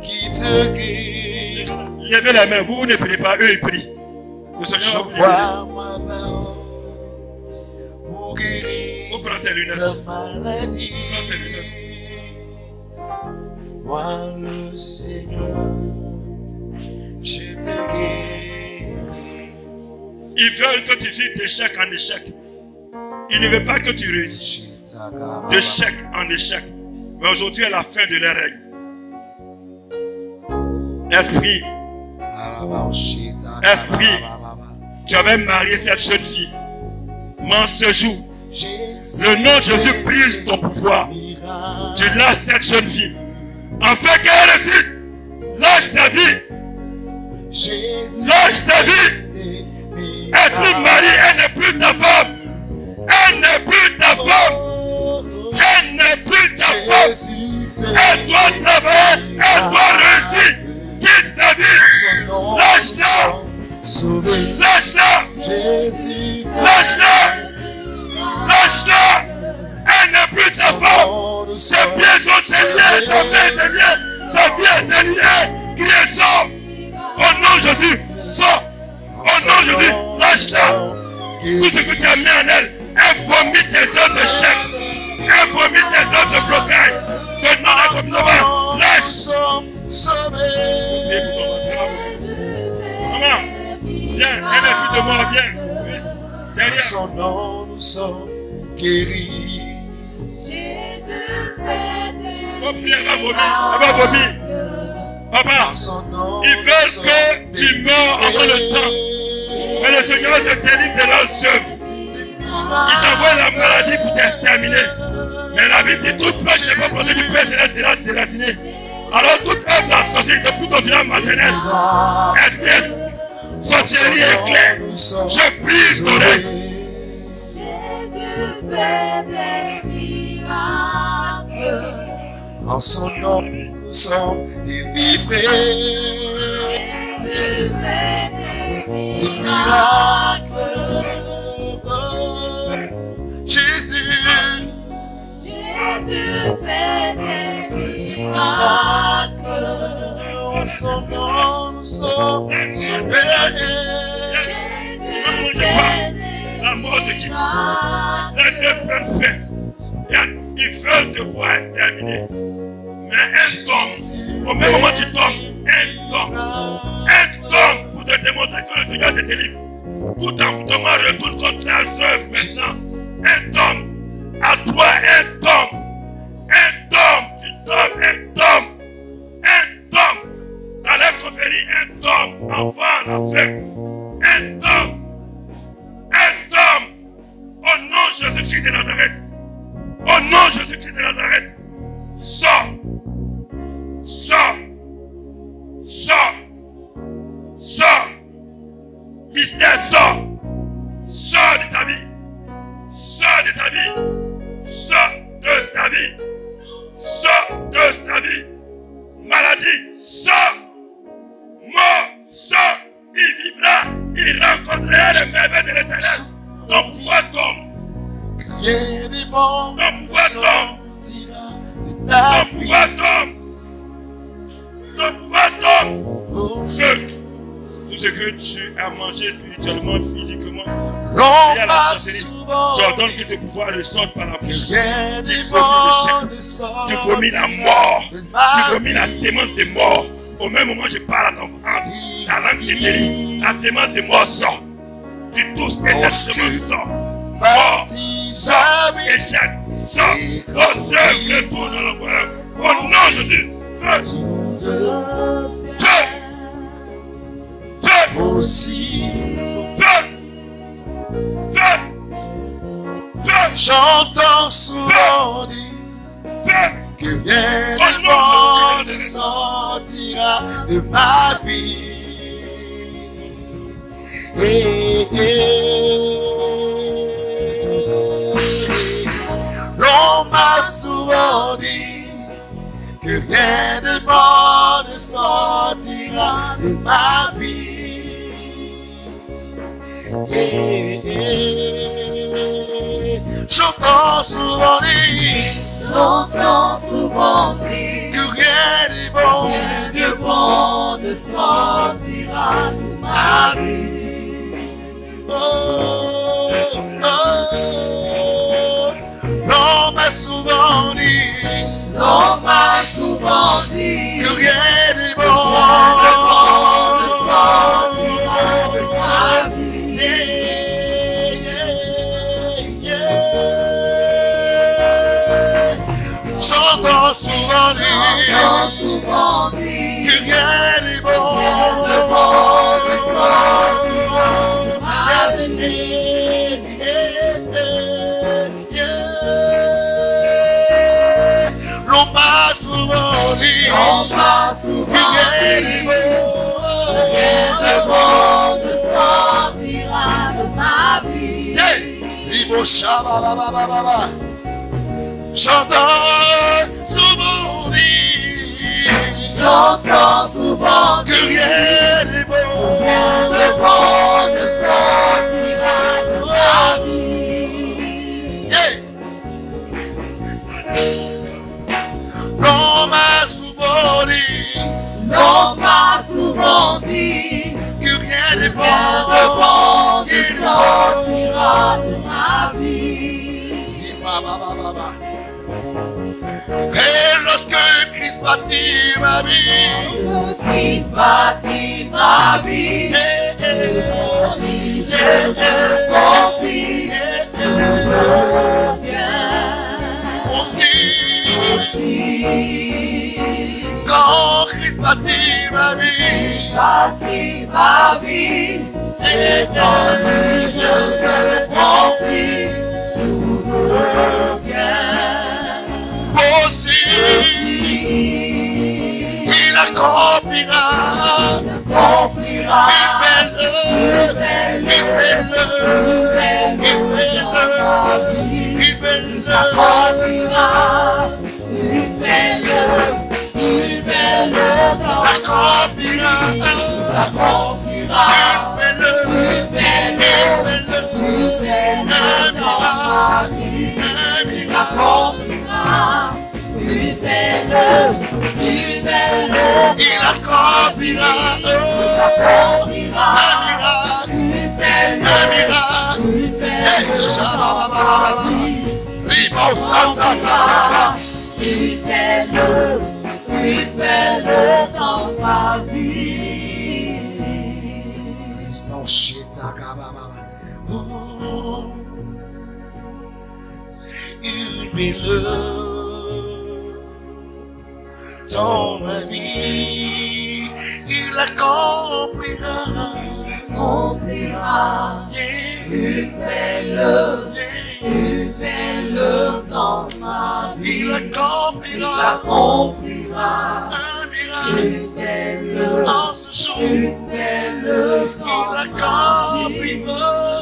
[SPEAKER 7] qui te guérit.
[SPEAKER 6] Levez la main, vous ne priez pas, eux ils prient. Le Seigneur
[SPEAKER 7] je vois ma parole pour guérir
[SPEAKER 6] vous prenez ces lunettes.
[SPEAKER 7] ta maladie.
[SPEAKER 6] Prends ces lunettes.
[SPEAKER 7] Moi le Seigneur, je te guéris.
[SPEAKER 6] Ils veulent que tu vives d'échec en échec. Ils ne veulent pas que tu réussisses. D'échec en échec. Mais aujourd'hui est la fin de leur règne. Esprit, tu avais marié cette jeune fille. Mais en ce jour, le nom de Jésus brise ton pouvoir. Tu lâches cette jeune fille. Afin qu'elle réussisse. Lâche sa vie. Lâche sa vie. Esprit Marie, elle n'est plus ta femme. Elle n'est plus ta femme. Elle n'est plus ta femme. Elle doit travailler. Elle doit réussir. Quitte sa vie. Lâche-la. Lâche-la. Lâche-la. Lâche-la. Elle n'est plus ta femme. Ses pieds sont déliés. Sa vie est déliée. Sa vie est déliée. Criez sort. Au nom de Jésus, sors. Au nom de Jésus, lâche-la. Tout ce que tu as mis en elle, elle vomit tes heures de chèque. Elle vomit tes heures de blocage. De non-accomplissement. Lâche. Maman, viens, elle n'est plus de moi, viens. Derrière.
[SPEAKER 7] Son nom, nous sommes guéris.
[SPEAKER 6] Ton pied va vomir. Elle va vomir. Papa, ils veulent que tu meurs avant le temps. Mais le Seigneur te délivre de leurs œuvres. Il t'envoie la maladie pour t'exterminer. Mais la Bible dit toute fleche n'est pas portée du Père Céleste de la déracinée. Alors toute œuvre de la sorcellerie depuis ton village maternel, espèce, sorcellerie éclair, je brise ton œil.
[SPEAKER 2] Jésus fait des miracles.
[SPEAKER 7] En son nom, nous sommes délivrés.
[SPEAKER 2] Jésus fait des
[SPEAKER 7] Des
[SPEAKER 2] miracles.
[SPEAKER 7] miracles. Jésus,
[SPEAKER 2] Jésus fait des miracles.
[SPEAKER 7] en son nom, nous sommes sauvés.
[SPEAKER 2] Jésus
[SPEAKER 6] Ne mangez
[SPEAKER 2] fait
[SPEAKER 6] pas.
[SPEAKER 2] des
[SPEAKER 6] La mort te quitte.
[SPEAKER 2] miracles.
[SPEAKER 6] Laissez prendre fin. Ils veulent te voir exterminer. Mais un tombe. Au même moment tu tombes, un tombe. Un tombe pour te démontrer que le Seigneur te délivre. Tout envoûtement retourne contre leurs œuvres maintenant. Un tombe. À toi, un tombe. Un tombe. Tu tombes, un tombe. Un tombe. Dans la confrérie, un tombe. Enfant, la fin. Un tombe. Un tombe. Au nom de Jésus-Christ de Nazareth. Au nom de Jésus-Christ de Nazareth. Sors. Sors. Sors. Sors. Mystère, sors. Sors de sa vie. Sors de sa vie. Sors de sa vie. Sors de sa vie. Maladie, sors. Mort, sors. Il vivra. Il rencontrera les merveilles de l'Éternel. Ton pouvoir tombe.
[SPEAKER 7] Criez des bons,
[SPEAKER 6] Ton pouvoir tombe.
[SPEAKER 7] de ta
[SPEAKER 6] Ton pouvoir tombe. Ton pouvoir tombe. Tout ce que tu as mangé spirituellement, physiquement,
[SPEAKER 7] L'on
[SPEAKER 6] et à la
[SPEAKER 7] m'a
[SPEAKER 6] sorcellerie,
[SPEAKER 7] souvent
[SPEAKER 6] j'ordonne que ce pouvoir ressorte par la prière.
[SPEAKER 7] crié des
[SPEAKER 6] Tu vomis
[SPEAKER 7] bons,
[SPEAKER 6] l'échec.
[SPEAKER 7] de sang.
[SPEAKER 6] Tu vomis la mort. Tu vomis la sémence de mort. Au même moment, je parle à ton ventre. Ta langue se délie. La sémence de mort sort. Tu tousses et cette sémence sort. Mort, sort. Échec, sort. Votre œuvre retourne dans l'envoyeur. Au nom de Jésus, feu.
[SPEAKER 7] aussi. J'entends souvent dire que rien de bon ne sortira de ma vie. L'on m'a souvent dit que rien de bon ne sortira de ma vie. J'entends souvent dire que rien de bon
[SPEAKER 2] ne sortira de ma vie.
[SPEAKER 7] L'on m'a souvent dit que rien de bon
[SPEAKER 2] ne sortira de ma vie.
[SPEAKER 7] J'entends souvent dire que rien de bon
[SPEAKER 2] ne sortira de ma vie.
[SPEAKER 7] L'on m'a souvent dit que
[SPEAKER 2] rien de bon ne sortira de ma vie.
[SPEAKER 7] J'entends souvent dire que rien de bon
[SPEAKER 2] ne sortira de ma vie.
[SPEAKER 7] L'on m'a souvent dit que rien de bon
[SPEAKER 2] ne sortira de ma vie.
[SPEAKER 7] Et lorsque Christ bâtit ma vie,
[SPEAKER 2] Christ bâtit ma vie, je me confie, tu reviens aussi.
[SPEAKER 7] Quand Christ bâtit ma vie,
[SPEAKER 2] et dans lui je me confie, tout revient
[SPEAKER 7] aussi. Il accomplira
[SPEAKER 2] dans ma vie.
[SPEAKER 7] Une belle dans ma vie, il accomplira.
[SPEAKER 2] Une belle dans ma vie.
[SPEAKER 7] Il accomplira un miracle en ce jour.
[SPEAKER 2] Une belle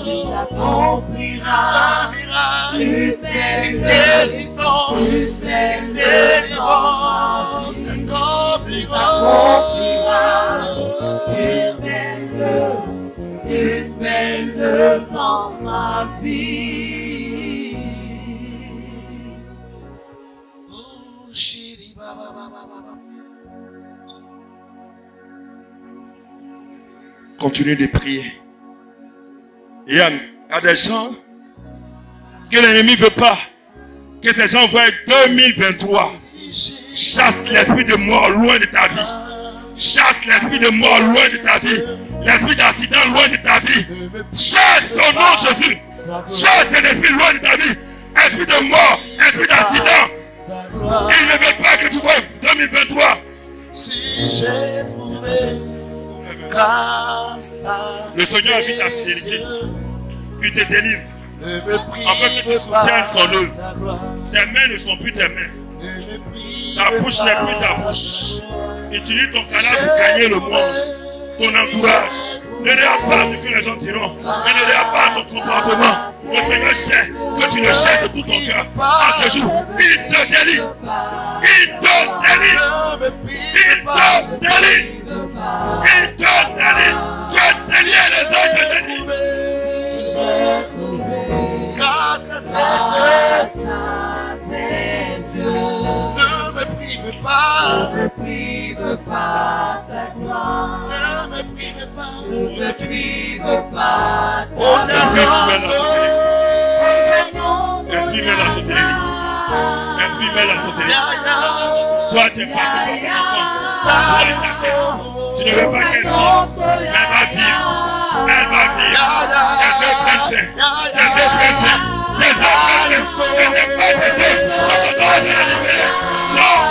[SPEAKER 7] Il accomplira un miracle, une guérison, une délivrance. Il accomplira
[SPEAKER 2] une belle dans ma vie.
[SPEAKER 6] Continuez de prier. Il y a des gens que l'ennemi ne veut pas que ces gens voient 2023. Chasse l'esprit de mort loin de ta vie. Chasse l'esprit de mort loin de ta vie. L'esprit d'accident loin de ta vie. Chasse au nom de Jésus. Chasse cet esprit loin de ta vie. Esprit de mort, esprit d'accident. Il ne veut pas que tu vois 2023
[SPEAKER 7] si j'ai trouvé grâce à
[SPEAKER 6] Le Seigneur a vu ta fidélité.
[SPEAKER 7] yeux,
[SPEAKER 6] Il te délivre.
[SPEAKER 7] ne me prive
[SPEAKER 6] Afin que tu
[SPEAKER 7] pas
[SPEAKER 6] soutiennes son œuvre.
[SPEAKER 7] sa gloire.
[SPEAKER 6] Tes mains ne sont plus tes mains.
[SPEAKER 7] Ne me prive
[SPEAKER 6] Ta bouche n'est plus ta
[SPEAKER 7] pas
[SPEAKER 6] bouche.
[SPEAKER 7] sa gloire.
[SPEAKER 6] Utilise ton salaire pour gagner le monde. Ton entourage. Ne regarde pas ce que les gens diront. Et ne regarde pas ton comportement. Le Seigneur sait que tu le cherches de tout ton cœur. À ce jour, il te délivre. Il te délivre.
[SPEAKER 7] Ne me
[SPEAKER 6] Il
[SPEAKER 7] prive pas.
[SPEAKER 6] te délivre. Il te délivre. Tu es délié les autres te délivrent.
[SPEAKER 7] Grâce à tes yeux, ne me prive pas.
[SPEAKER 2] Ne me prive pas ta gloire.
[SPEAKER 7] Ne me prive pas.
[SPEAKER 2] Ne me prive pas ta
[SPEAKER 7] Aux
[SPEAKER 2] gloire.
[SPEAKER 7] alliances,
[SPEAKER 6] Exprime la sorcellerie. Exprime la sorcellerie. Toi, tu es parti pour cet enfant. Tu ne veux pas qu'elle vive. Elle va vivre. Elle va vivre. Elle te prête. Elle te prête. Les enfants, elle n'est pas baisée. Je te donne la libérer. Sors.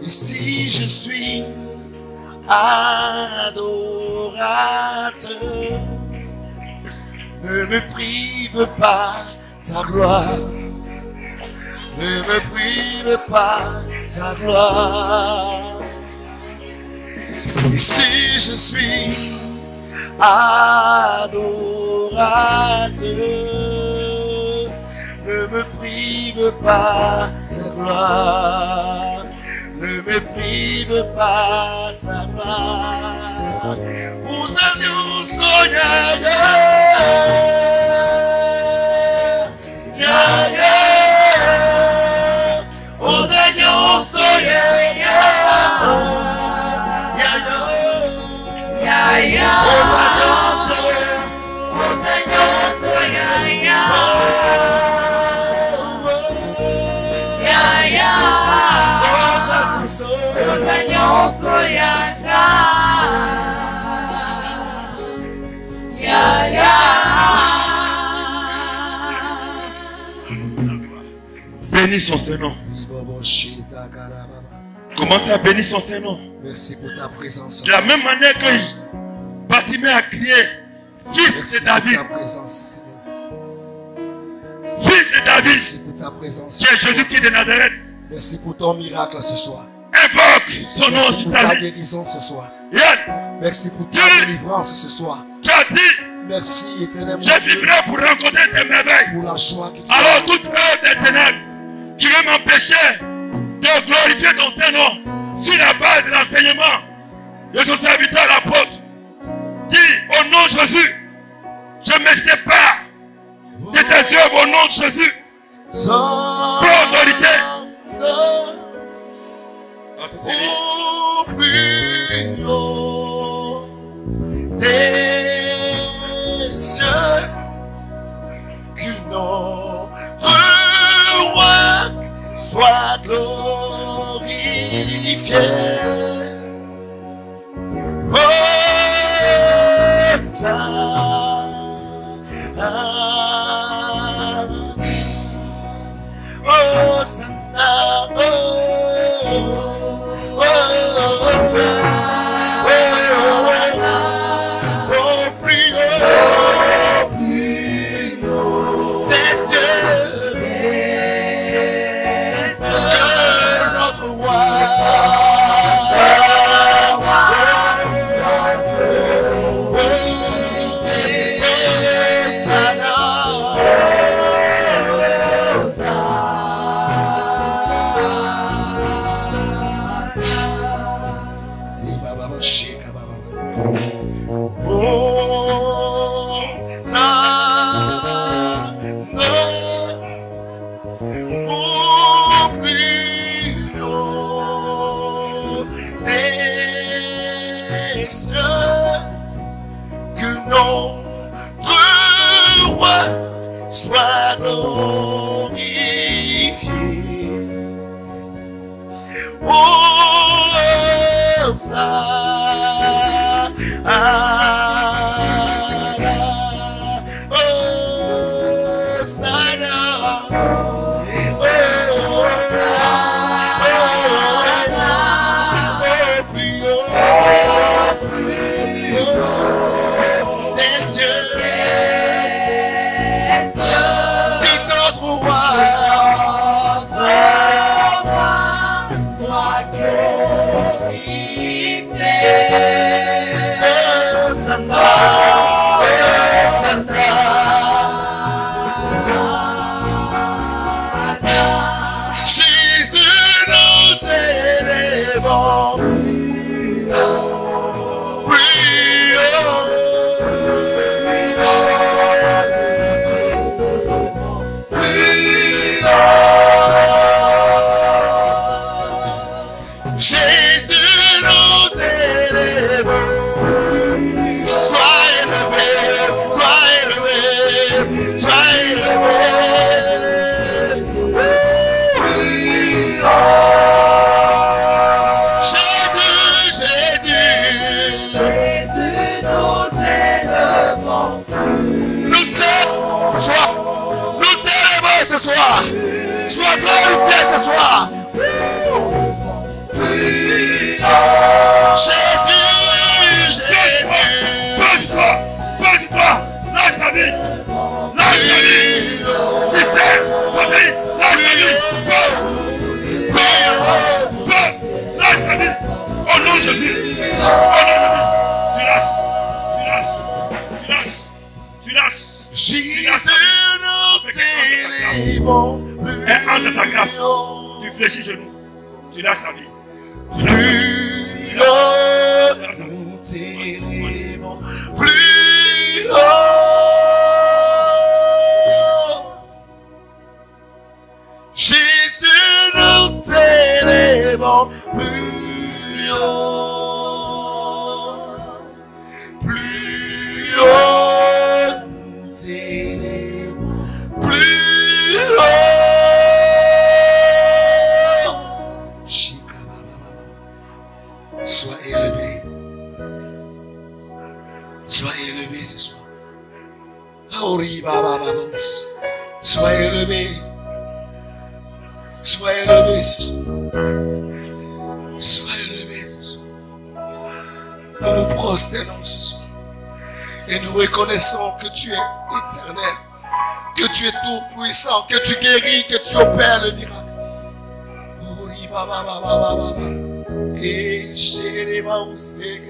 [SPEAKER 7] Ici je suis adorateur. Ne me prive pas ta gloire. Ne me prive pas ta gloire. Ici je suis adorateur. Ne me prive pas ta gloire. Ne me prive pas ta gloire. Vous allions
[SPEAKER 6] Bénis son Saint-Nom. Commencez à bénir son Saint-Nom.
[SPEAKER 7] Merci pour ta présence.
[SPEAKER 6] De la même manière que Bartimée a crié, fils
[SPEAKER 7] Merci
[SPEAKER 6] de David,
[SPEAKER 7] pour ta présence, Seigneur.
[SPEAKER 6] fils de David,
[SPEAKER 7] Merci pour ta présence.
[SPEAKER 6] qui est Jésus-Christ de Nazareth,
[SPEAKER 7] Merci pour ton miracle ce soir.
[SPEAKER 6] invoque son nom
[SPEAKER 7] Merci
[SPEAKER 6] sur
[SPEAKER 7] pour
[SPEAKER 6] ta
[SPEAKER 7] ta
[SPEAKER 6] vie.
[SPEAKER 7] guérison ce soir.
[SPEAKER 6] Yann,
[SPEAKER 7] Merci pour ta
[SPEAKER 6] Dieu.
[SPEAKER 7] délivrance ce soir.
[SPEAKER 6] tu as dit,
[SPEAKER 7] Merci éternellement
[SPEAKER 6] je vivrai pour rencontrer tes merveilles.
[SPEAKER 7] pour la joie que tu
[SPEAKER 6] Alors
[SPEAKER 7] as.
[SPEAKER 6] toute œuvre des ténèbres qui veut m'empêcher de glorifier ton Saint-Nom sur la base de l'enseignement de son serviteur l'apôtre, dis au nom de Jésus, je me sépare de tes œuvres au nom de Jésus. Prends autorité. Ah, ça, c'est lui.
[SPEAKER 7] Au plus haut des cieux, que notre roi soit glorifié. Au plus haut des cieux, que notre roi Sois glorifié ce soir. Jésus, Jésus.
[SPEAKER 6] Pose-toi, lâche sa vie. Lâche sa vie. Mystère, sa vie, lâche sa vie. Lâche sa vie. Au nom de Jésus. Au nom de Jésus. Tu lâches.
[SPEAKER 7] Jésus, nous t'élévons.
[SPEAKER 6] Et en de sa grâce, tu fléchis genoux. Tu lâches ta vie.
[SPEAKER 7] Plus haut, nous t'élévons. Plus haut. Jésus, nous t'élévons. Plus haut. Plus haut, nous t'élévons. Plus haut. Sois élevé. Sois élevé ce soir. Sois élevé. Sois élevé ce soir. Sois élevé ce soir. Nous nous prosternons ce soir. Et nous reconnaissons que tu es éternel. Que tu es tout puissant. Que tu guéris. Que tu opères le miracle. Et chez les maoussés,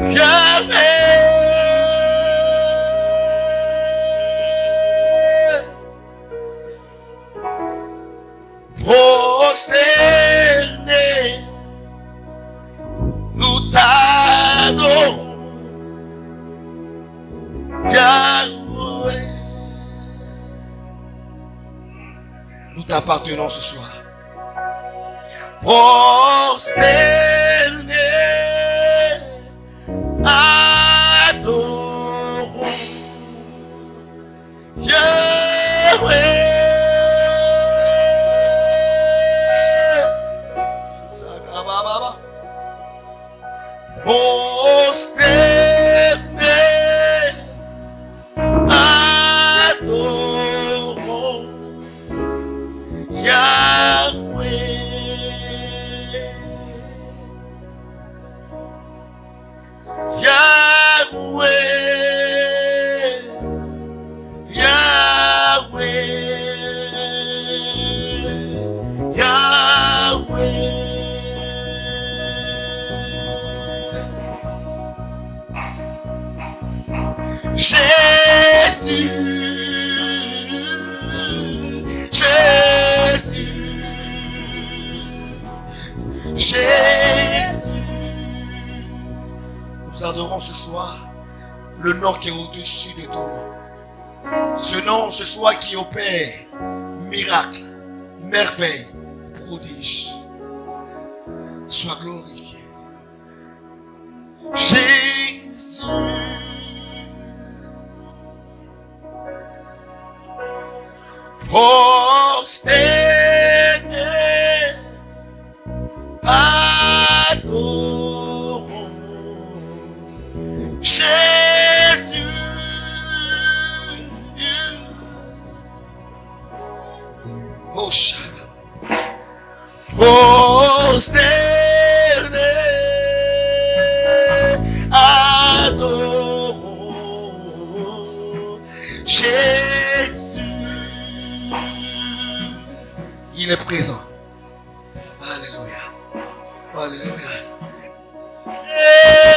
[SPEAKER 7] prosterné, prosterné, nous t'adorons, Yahweh. Nous t'appartenons ce soir. Prosterné, adorons, Yahweh. Prosterné, adorons, Yahweh. Yahweh, Yahweh, Yahweh. Jésus, Jésus, Jésus. Nous adorons ce soir le nom qui est au-dessus de ton nom. Ce nom ce soir qui opère miracle, merveille, prodige. Sois glorifié. Jésus. Prosterné, adorons Jésus. Oh, Shalom. Prosterné, adorons Jésus. Il est présent. Alléluia. Alléluia.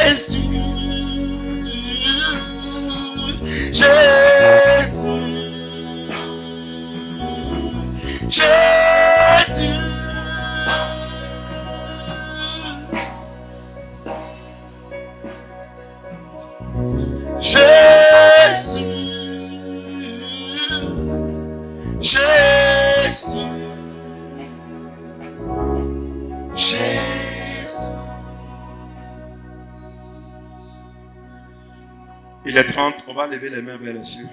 [SPEAKER 7] Jésus. Jésus. Jésus. Jésus. Jésus. Jésus.
[SPEAKER 6] Il est 30, on va lever les mains vers les cieux.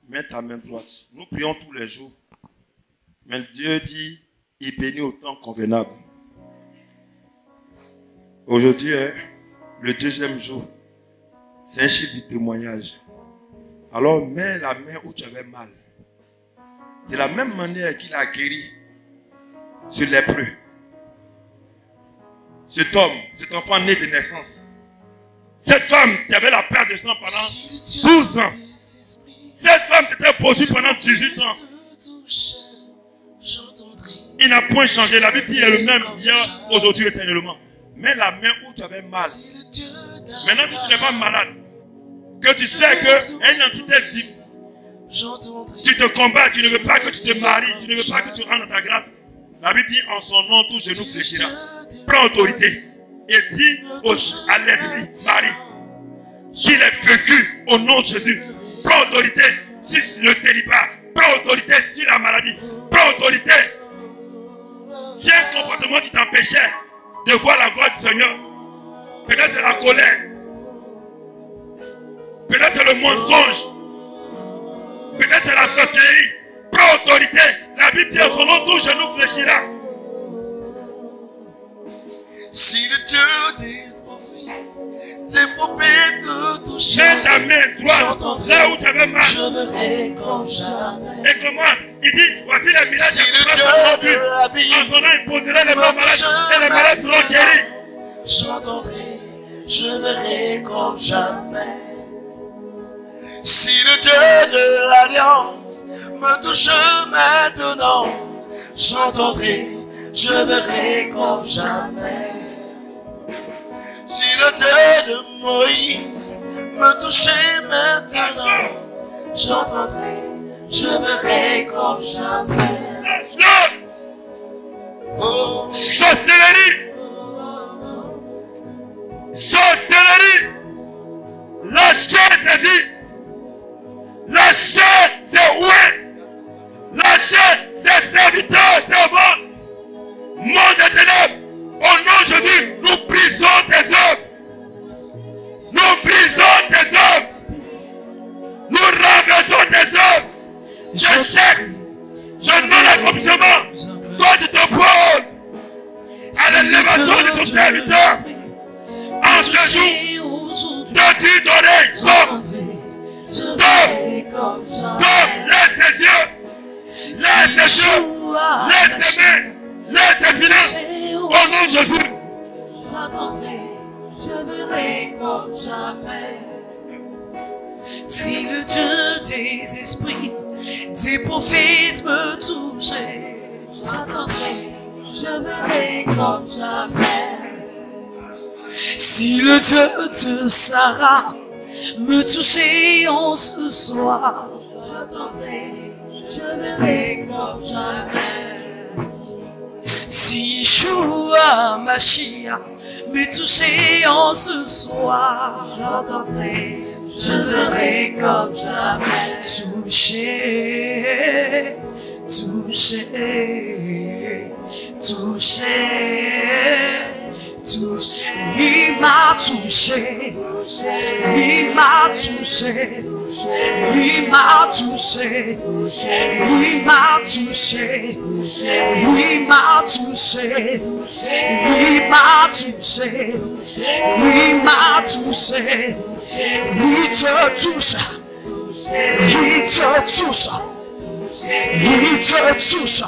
[SPEAKER 6] Mets ta main droite. Nous prions tous les jours. Mais Dieu dit, il bénit au temps convenable. Aujourd'hui, le deuxième jour, c'est un chiffre de témoignage. Alors mets la main où tu avais mal. De la même manière qu'il a guéri ce lépreux. Cet homme, cet enfant né de naissance. Cette femme qui avait la perte de sang pendant 12 ans. Cette femme qui était poursuivie pendant 18 ans. Il n'a point changé. La Bible dit qu'il est le même hier, aujourd'hui, éternellement. Mets la main où tu avais mal. Maintenant, si tu n'es pas malade, que tu sais qu'une entité vive qui te combat, tu ne veux pas que tu te maries, tu ne veux pas que tu rentres dans ta grâce. La Bible dit en son nom, tout genou fléchira. Prends autorité et dis à l'ennemi, Marie, qu'il est vaincu au nom de Jésus. Prends autorité sur le célibat. Prends autorité sur la maladie. Prends autorité. Si un comportement qui t'empêchait de voir la gloire du Seigneur, peut-être c'est la colère, peut-être c'est le mensonge, peut-être c'est la sorcellerie. Prends autorité. La Bible dit en son nom, tout genou fléchira.
[SPEAKER 7] Si le Dieu des prophètes de toucher,
[SPEAKER 6] mets ta main droite là où tu avais mal.
[SPEAKER 7] je verrai comme jamais.
[SPEAKER 6] Et commence. Il dit, voici les miracles
[SPEAKER 7] Si
[SPEAKER 6] qui
[SPEAKER 7] le Dieu de la vie
[SPEAKER 6] en son nom, il poserait les mains malades et les malades seront guéris.
[SPEAKER 7] j'entendrai, je verrai comme jamais. Si le Dieu de l'Alliance me touche maintenant, j'entendrai, je verrai comme jamais. Si le Dieu de Moïse me touche maintenant, j'entendrai, je verrai comme jamais. Oh,
[SPEAKER 6] Sorcellerie. Sorcellerie. Lâchez ses vies. Lâchez ses ouïes. Lâchez ses serviteurs, servantes. Monde des ténèbres. Au nom de Jésus, nous brisons tes œuvres. Nous brisons tes œuvres. Nous renversons tes œuvres. D'échec, de non-accomplissement. Toi, tu t'opposes à l'élévation de son serviteur. En ce jour, de Dieu d'oreille, laisse ses yeux, laisse ses yeux, laisse ses mains, laisse ses finances. Au nom de Jésus.
[SPEAKER 2] J'entendrai, je verrai comme jamais.
[SPEAKER 8] Si le Dieu des esprits, des prophètes me touchait,
[SPEAKER 2] J'entendrai, je verrai comme jamais.
[SPEAKER 8] si le Dieu de Sarah me touchait en ce soir,
[SPEAKER 2] J'entendrai, je verrai comme jamais.
[SPEAKER 8] si Yeshua Mashiach me touchait en ce soir,
[SPEAKER 2] J'entendrai, je verrai comme jamais.
[SPEAKER 8] toucher, toucher, toucher, toucher. touché, il m'a touché, il m'a touché, il m'a touché, il m'a touché, il m'a touché, il m'a touché, il te touche, il te touche, il te touche.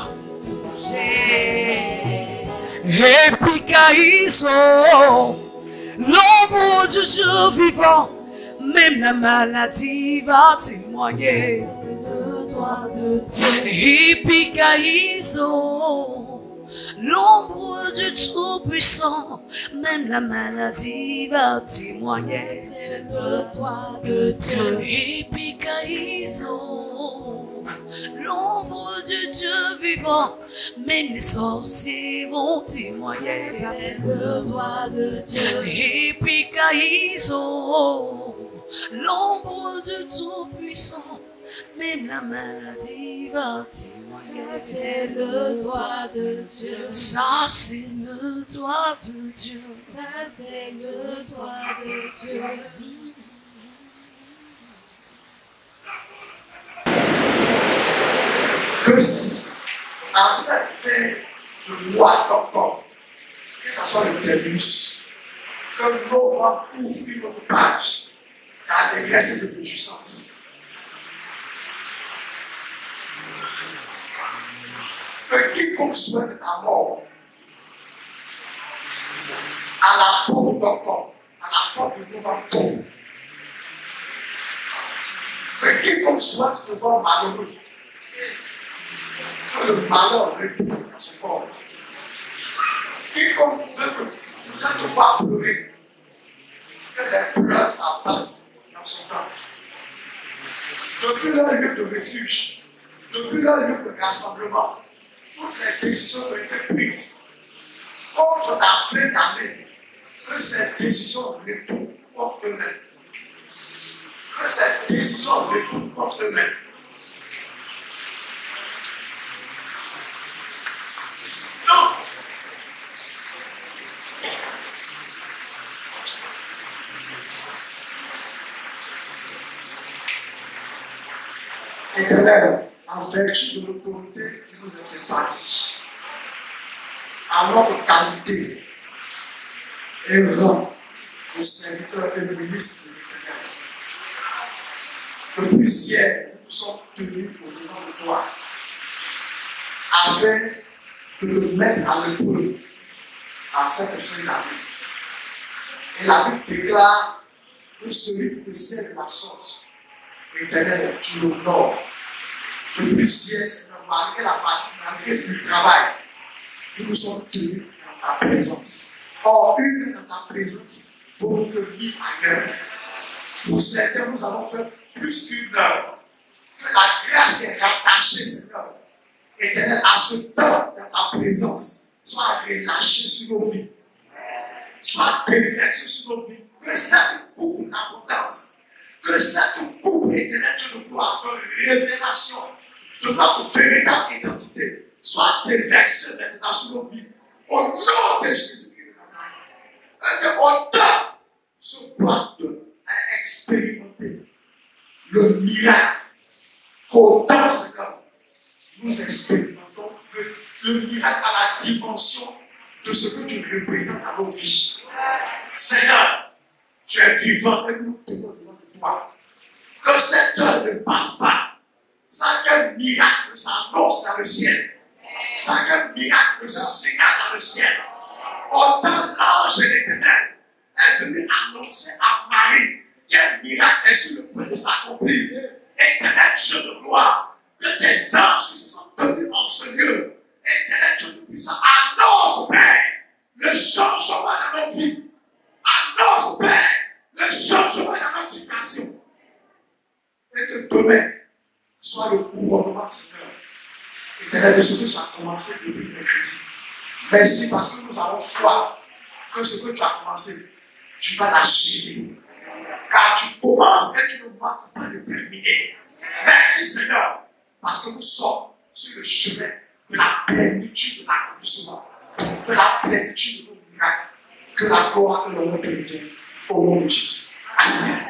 [SPEAKER 8] Et puis Caïso, l'ombre du Dieu vivant, même la maladie va témoigner. Et puis Caïso, l'ombre du Tout-Puissant, même la maladie va témoigner. Et puis Caïso, l'ombre du Dieu vivant, même les sorciers vont témoigner. C'est le droit de Dieu. Et puis Caïso, l'ombre du Tout-Puissant, même la maladie va témoigner. C'est le droit de Dieu. Ça c'est le droit de Dieu. Ça c'est le droit de Dieu.
[SPEAKER 5] Que si, dans cette fin de mois d'octobre, que ce soit le terminus, que nous va ouvrir notre page dans les graisses de réjouissance. Que quiconque souhaite la mort, à la porte d'octobre, à la porte de novembre, que quiconque souhaite te voir malheureux, que le malheur répond dans son corps. Quiconque veut te voir pleurer, que les pleurs s'abattent dans son cœur. Depuis leur lieu de refuge, depuis leur lieu de rassemblement, toutes les décisions ont été prises contre la fin d'année, que ces décisions répondent contre eux-mêmes. Que ces décisions répondent contre eux-mêmes. Non. Éternel, en vertu de l'autorité qui nous est répartie, à notre qualité et rang de serviteur et de ministre de l'Éternel, depuis hier, nous sommes tenus au devant de toi, afin de nous mettre à l'épreuve à cette fin d'année. Et la Bible déclare que celui qui possède la sorte, Éternel, tu l'honores. Depuis hier, Seigneur, malgré la fatigue, malgré le travail, nous nous sommes tenus dans ta présence. Or, une dans ta présence vaut que 1000 ailleurs. Pour certains, nous allons faire plus qu'une heure. Que la grâce qui est rattachée, Seigneur, Éternel, à ce temps dans ta présence, soit relâchée sur nos vies, soit déversée sur nos vies. Que cette coupe d'abondance, que cette coupe, Éternel, de gloire, de révélation de notre véritable identité, soit déversée maintenant sur nos vies. Au nom de Jésus-Christ de Nazareth. Et que autant ce plateau a expérimenté le miracle, qu'autant, Seigneur, nous expérimentons le miracle à la dimension de ce que tu représentes à nos vies. Seigneur, tu es vivant et nous tenons devant de toi. Que cette heure ne passe pas sans qu'un miracle s'annonce dans le ciel, sans qu'un miracle se signale dans le ciel. Autant l'ange de l'Éternel est venu annoncer à Marie qu'un miracle est sur le point de s'accomplir. Éternel Dieu de gloire, que tes anges qui se sont tenus en ce lieu, Éternel Dieu de puissant, annonce, Père, le changement dans nos vies. Annonce, Père, le changement dans notre situation. Et que demain soit le couronnement, Seigneur, Éternel, de ce que ça a commencé depuis mercredi. Merci parce que nous avons foi que ce que tu as commencé, tu vas l'achever. Car tu commences et tu ne manques pas de terminer. Merci, Seigneur, parce que nous sommes sur le chemin de la plénitude de l'accomplissement, de la plénitude de nos miracles. Que la gloire et l'honneur te reviennent. Au nom de Jésus. Amen.